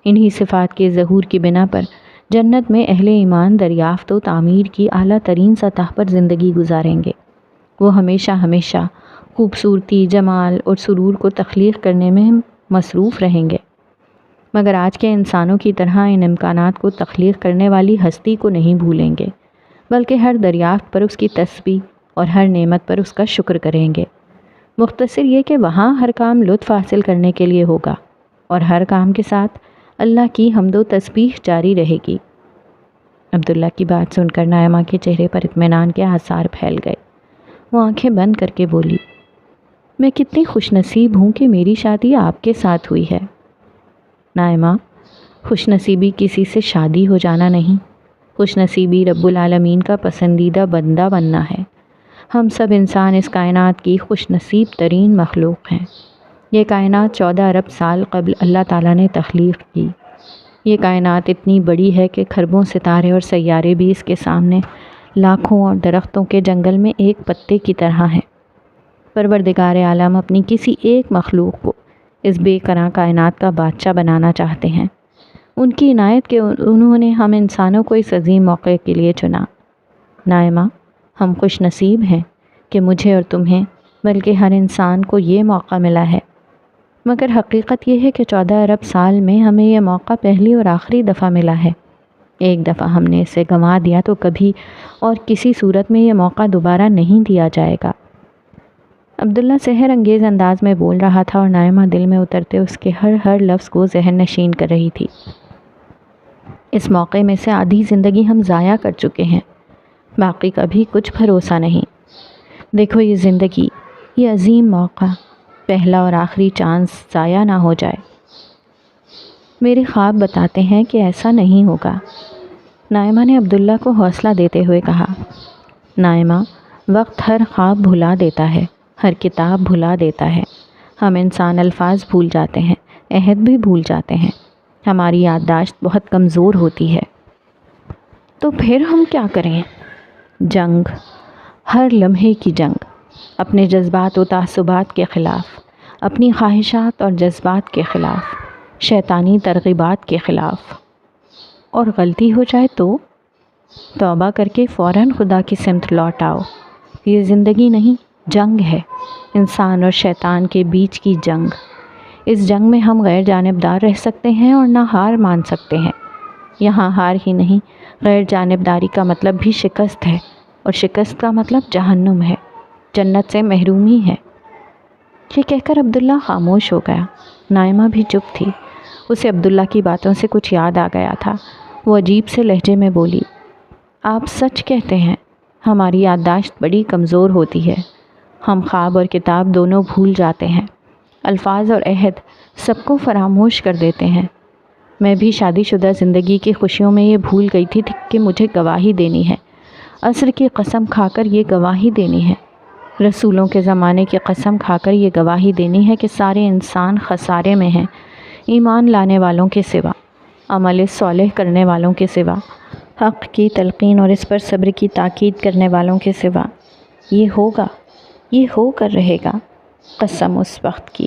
انہی صفات کے ظہور کی بنا پر جنت میں اہل ایمان دریافت و تعمیر کی اعلیٰ ترین سطح پر زندگی گزاریں گے۔ وہ ہمیشہ ہمیشہ خوبصورتی، جمال اور سرور کو تخلیق کرنے میں مصروف رہیں گے، مگر آج کے انسانوں کی طرح ان امکانات کو تخلیق کرنے والی ہستی کو نہیں بھولیں گے، بلکہ ہر دریافت پر اس کی تسبیح اور ہر نعمت پر اس کا شکر کریں گے۔ مختصر یہ کہ وہاں ہر کام لطف حاصل کرنے کے لیے ہوگا اور ہر کام کے ساتھ اللہ کی حمد و تسبیح جاری رہے گی۔ عبداللہ کی بات سن کر نائمہ کے چہرے پر اطمینان کے آثار پھیل گئے۔ وہ آنکھیں بند کر کے بولی، میں کتنی خوش نصیب ہوں کہ میری شادی آپ کے ساتھ ہوئی ہے۔ نائمہ، خوش نصیبی کسی سے شادی ہو جانا نہیں، خوش نصیبی رب العالمین کا پسندیدہ بندہ بننا ہے۔ ہم سب انسان اس کائنات کی خوش نصیب ترین مخلوق ہیں۔ یہ کائنات 14 ارب سال قبل اللہ تعالیٰ نے تخلیق کی۔ یہ کائنات اتنی بڑی ہے کہ کھربوں ستارے اور سیارے بھی اس کے سامنے لاکھوں اور درختوں کے جنگل میں ایک پتے کی طرح ہیں۔ پروردگار عالم اپنی کسی ایک مخلوق کو اس بے کراں کائنات کا بادشاہ بنانا چاہتے ہیں۔ ان کی عنایت کے انہوں نے ہم انسانوں کو اس عظیم موقع کے لیے چنا۔ نائمہ، ہم خوش نصیب ہیں کہ مجھے اور تمہیں بلکہ ہر انسان کو یہ موقع ملا ہے، مگر حقیقت یہ ہے کہ 14 ارب سال میں ہمیں یہ موقع پہلی اور آخری دفعہ ملا ہے۔ ایک دفعہ ہم نے اسے گنوا دیا تو کبھی اور کسی صورت میں یہ موقع دوبارہ نہیں دیا جائے گا۔ عبداللہ سحر انگیز انداز میں بول رہا تھا اور نائمہ دل میں اترتے اس کے ہر لفظ کو ذہن نشین کر رہی تھی۔ اس موقع میں سے آدھی زندگی ہم ضائع کر چکے ہیں، باقی کا بھی کچھ بھروسہ نہیں۔ دیکھو یہ زندگی، یہ عظیم موقع، پہلا اور آخری چانس ضائع نہ ہو جائے۔ میرے خواب بتاتے ہیں کہ ایسا نہیں ہوگا، نائمہ نے عبداللہ کو حوصلہ دیتے ہوئے کہا۔ نائمہ، وقت ہر خواب بھلا دیتا ہے، ہر کتاب بھلا دیتا ہے۔ ہم انسان الفاظ بھول جاتے ہیں، عہد بھی بھول جاتے ہیں، ہماری یادداشت بہت کمزور ہوتی ہے۔ تو پھر ہم کیا کریں؟ جنگ، ہر لمحے کی جنگ، اپنے جذبات و تعصبات کے خلاف، اپنی خواہشات اور جذبات کے خلاف، شیطانی ترغیبات کے خلاف۔ اور غلطی ہو جائے تو توبہ کر کے فوراً خدا کی سمت لوٹ آؤ۔ یہ زندگی نہیں، جنگ ہے، انسان اور شیطان کے بیچ کی جنگ۔ اس جنگ میں ہم غیر جانبدار رہ سکتے ہیں اور نہ ہار مان سکتے ہیں۔ یہاں ہار ہی نہیں، غیر جانبداری کا مطلب بھی شکست ہے، اور شکست کا مطلب جہنم ہے، جنت سے محرومی ہے۔ یہ کہہ کر عبداللہ خاموش ہو گیا۔ نائمہ بھی چپ تھی۔ اسے عبداللہ کی باتوں سے کچھ یاد آ گیا تھا۔ وہ عجیب سے لہجے میں بولی، آپ سچ کہتے ہیں، ہماری یادداشت بڑی کمزور ہوتی ہے، ہم خواب اور کتاب دونوں بھول جاتے ہیں، الفاظ اور عہد سب کو فراموش کر دیتے ہیں۔ میں بھی شادی شدہ زندگی کی خوشیوں میں یہ بھول گئی تھی کہ مجھے گواہی دینی ہے، عصر کی قسم کھا کر یہ گواہی دینی ہے، رسولوں کے زمانے کی قسم کھا کر یہ گواہی دینی ہے کہ سارے انسان خسارے میں ہیں، ایمان لانے والوں کے سوا، عمل صالح کرنے والوں کے سوا، حق کی تلقین اور اس پر صبر کی تاکید کرنے والوں کے سوا۔ یہ ہوگا، یہ ہو کر رہے گا، قسم اس وقت کی،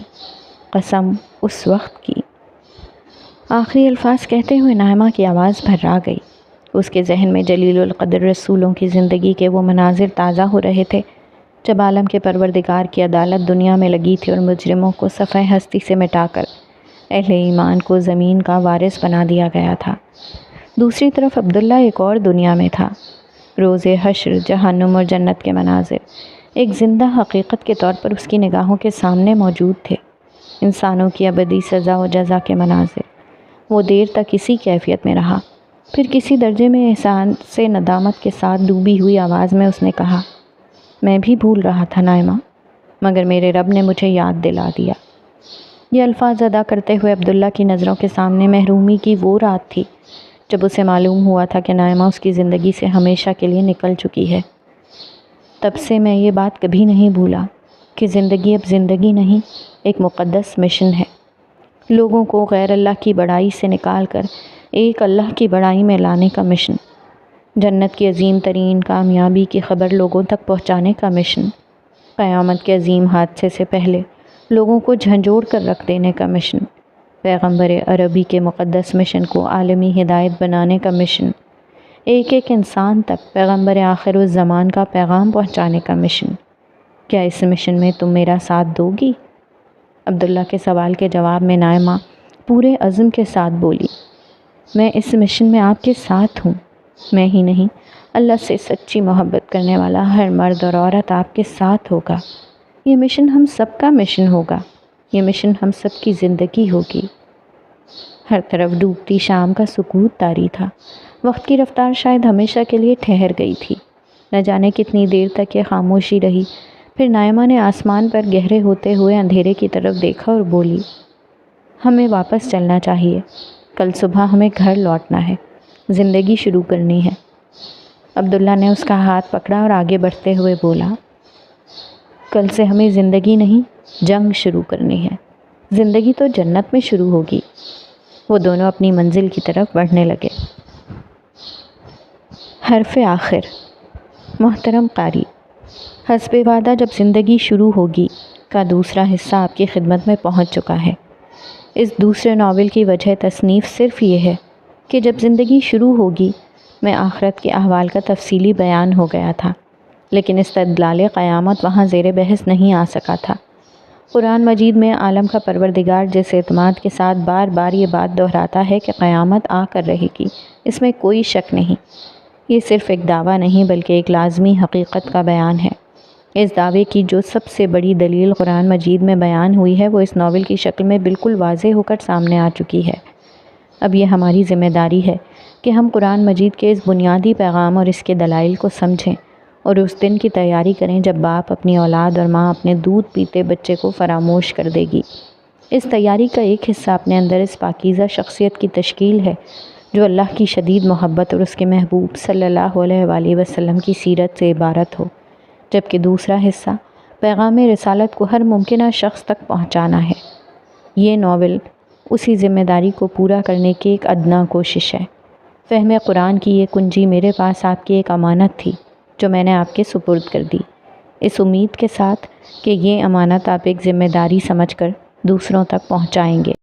قسم اس وقت کی۔ آخری الفاظ کہتے ہوئے نائمہ کی آواز بھرا گئی۔ اس کے ذہن میں جلیل القدر رسولوں کی زندگی کے وہ مناظر تازہ ہو رہے تھے جب عالم کے پروردگار کی عدالت دنیا میں لگی تھی اور مجرموں کو صفحہ ہستی سے مٹا کر اہل ایمان کو زمین کا وارث بنا دیا گیا تھا۔ دوسری طرف عبداللہ ایک اور دنیا میں تھا۔ روز حشر، جہنم اور جنت کے مناظر ایک زندہ حقیقت کے طور پر اس کی نگاہوں کے سامنے موجود تھے۔ انسانوں کی ابدی سزا و جزا کے مناظر۔ وہ دیر تک اسی کیفیت میں رہا، پھر کسی درجے میں احسان سے ندامت کے ساتھ ڈوبی ہوئی آواز میں اس نے کہا، میں بھی بھول رہا تھا نائمہ، مگر میرے رب نے مجھے یاد دلا دیا۔ یہ الفاظ ادا کرتے ہوئے عبداللہ کی نظروں کے سامنے محرومی کی وہ رات تھی جب اسے معلوم ہوا تھا کہ نائمہ اس کی زندگی سے ہمیشہ کے لیے نکل چکی ہے۔ تب سے میں یہ بات کبھی نہیں بھولا کہ زندگی اب زندگی نہیں، ایک مقدس مشن ہے، لوگوں کو غیر اللہ کی بڑائی سے نکال کر ایک اللہ کی بڑائی میں لانے کا مشن، جنت کی عظیم ترین کامیابی کی خبر لوگوں تک پہنچانے کا مشن، قیامت کے عظیم حادثے سے پہلے لوگوں کو جھنجھوڑ کر رکھ دینے کا مشن، پیغمبر عربی کے مقدس مشن کو عالمی ہدایت بنانے کا مشن، ایک ایک انسان تک پیغمبر آخر الزمان کا پیغام پہنچانے کا مشن۔ کیا اس مشن میں تم میرا ساتھ دو گی؟ عبداللہ کے سوال کے جواب میں نائمہ پورے عزم کے ساتھ بولی، میں اس مشن میں آپ کے ساتھ ہوں، میں ہی نہیں، اللہ سے سچی محبت کرنے والا ہر مرد اور عورت آپ کے ساتھ ہوگا۔ یہ مشن ہم سب کا مشن ہوگا، یہ مشن ہم سب کی زندگی ہوگی۔ ہر طرف ڈوبتی شام کا سکوت طاری تھا، وقت کی رفتار شاید ہمیشہ کے لیے ٹھہر گئی تھی۔ نہ جانے کتنی دیر تک یہ خاموشی رہی، پھر نائمہ نے آسمان پر گہرے ہوتے ہوئے اندھیرے کی طرف دیکھا اور بولی، ہمیں واپس چلنا چاہیے، کل صبح ہمیں گھر لوٹنا ہے، زندگی شروع کرنی ہے۔ عبداللہ نے اس کا ہاتھ پکڑا اور آگے بڑھتے ہوئے بولا، کل سے ہمیں زندگی نہیں، جنگ شروع کرنی ہے، زندگی تو جنت میں شروع ہوگی۔ وہ دونوں اپنی منزل کی طرف بڑھنے لگے۔ حرف آخر۔ محترم قاری، حسب وعدہ جب زندگی شروع ہوگی کا دوسرا حصہ آپ کی خدمت میں پہنچ چکا ہے۔ اس دوسرے ناول کی وجہ تصنیف صرف یہ ہے کہ جب زندگی شروع ہوگی میں آخرت کے احوال کا تفصیلی بیان ہو گیا تھا، لیکن استدلال قیامت وہاں زیر بحث نہیں آ سکا تھا۔ قرآن مجید میں عالم کا پروردگار جس اعتماد کے ساتھ بار بار یہ بات دہراتا ہے کہ قیامت آ کر رہے گی، اس میں کوئی شک نہیں۔ یہ صرف ایک دعویٰ نہیں بلکہ ایک لازمی حقیقت کا بیان ہے۔ اس دعوے کی جو سب سے بڑی دلیل قرآن مجید میں بیان ہوئی ہے وہ اس ناول کی شکل میں بالکل واضح ہو کر سامنے آ چکی ہے۔ اب یہ ہماری ذمہ داری ہے کہ ہم قرآن مجید کے اس بنیادی پیغام اور اس کے دلائل کو سمجھیں اور اس دن کی تیاری کریں جب باپ اپنی اولاد اور ماں اپنے دودھ پیتے بچے کو فراموش کر دے گی۔ اس تیاری کا ایک حصہ اپنے اندر اس پاکیزہ شخصیت کی تشکیل ہے جو اللہ کی شدید محبت اور اس کے محبوب صلی اللہ علیہ وآلہ وسلم کی سیرت سے عبارت ہو، جبکہ دوسرا حصہ پیغام رسالت کو ہر ممکنہ شخص تک پہنچانا ہے۔ یہ ناول اسی ذمہ داری کو پورا کرنے کی ایک ادنا کوشش ہے۔ فہم قرآن کی یہ کنجی میرے پاس آپ کی ایک امانت تھی جو میں نے آپ کے سپرد کر دی، اس امید کے ساتھ کہ یہ امانت آپ ایک ذمہ داری سمجھ کر دوسروں تک پہنچائیں گے۔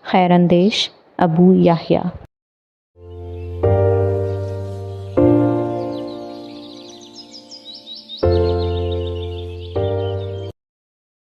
خیر اندیش، ابو یحییٰ۔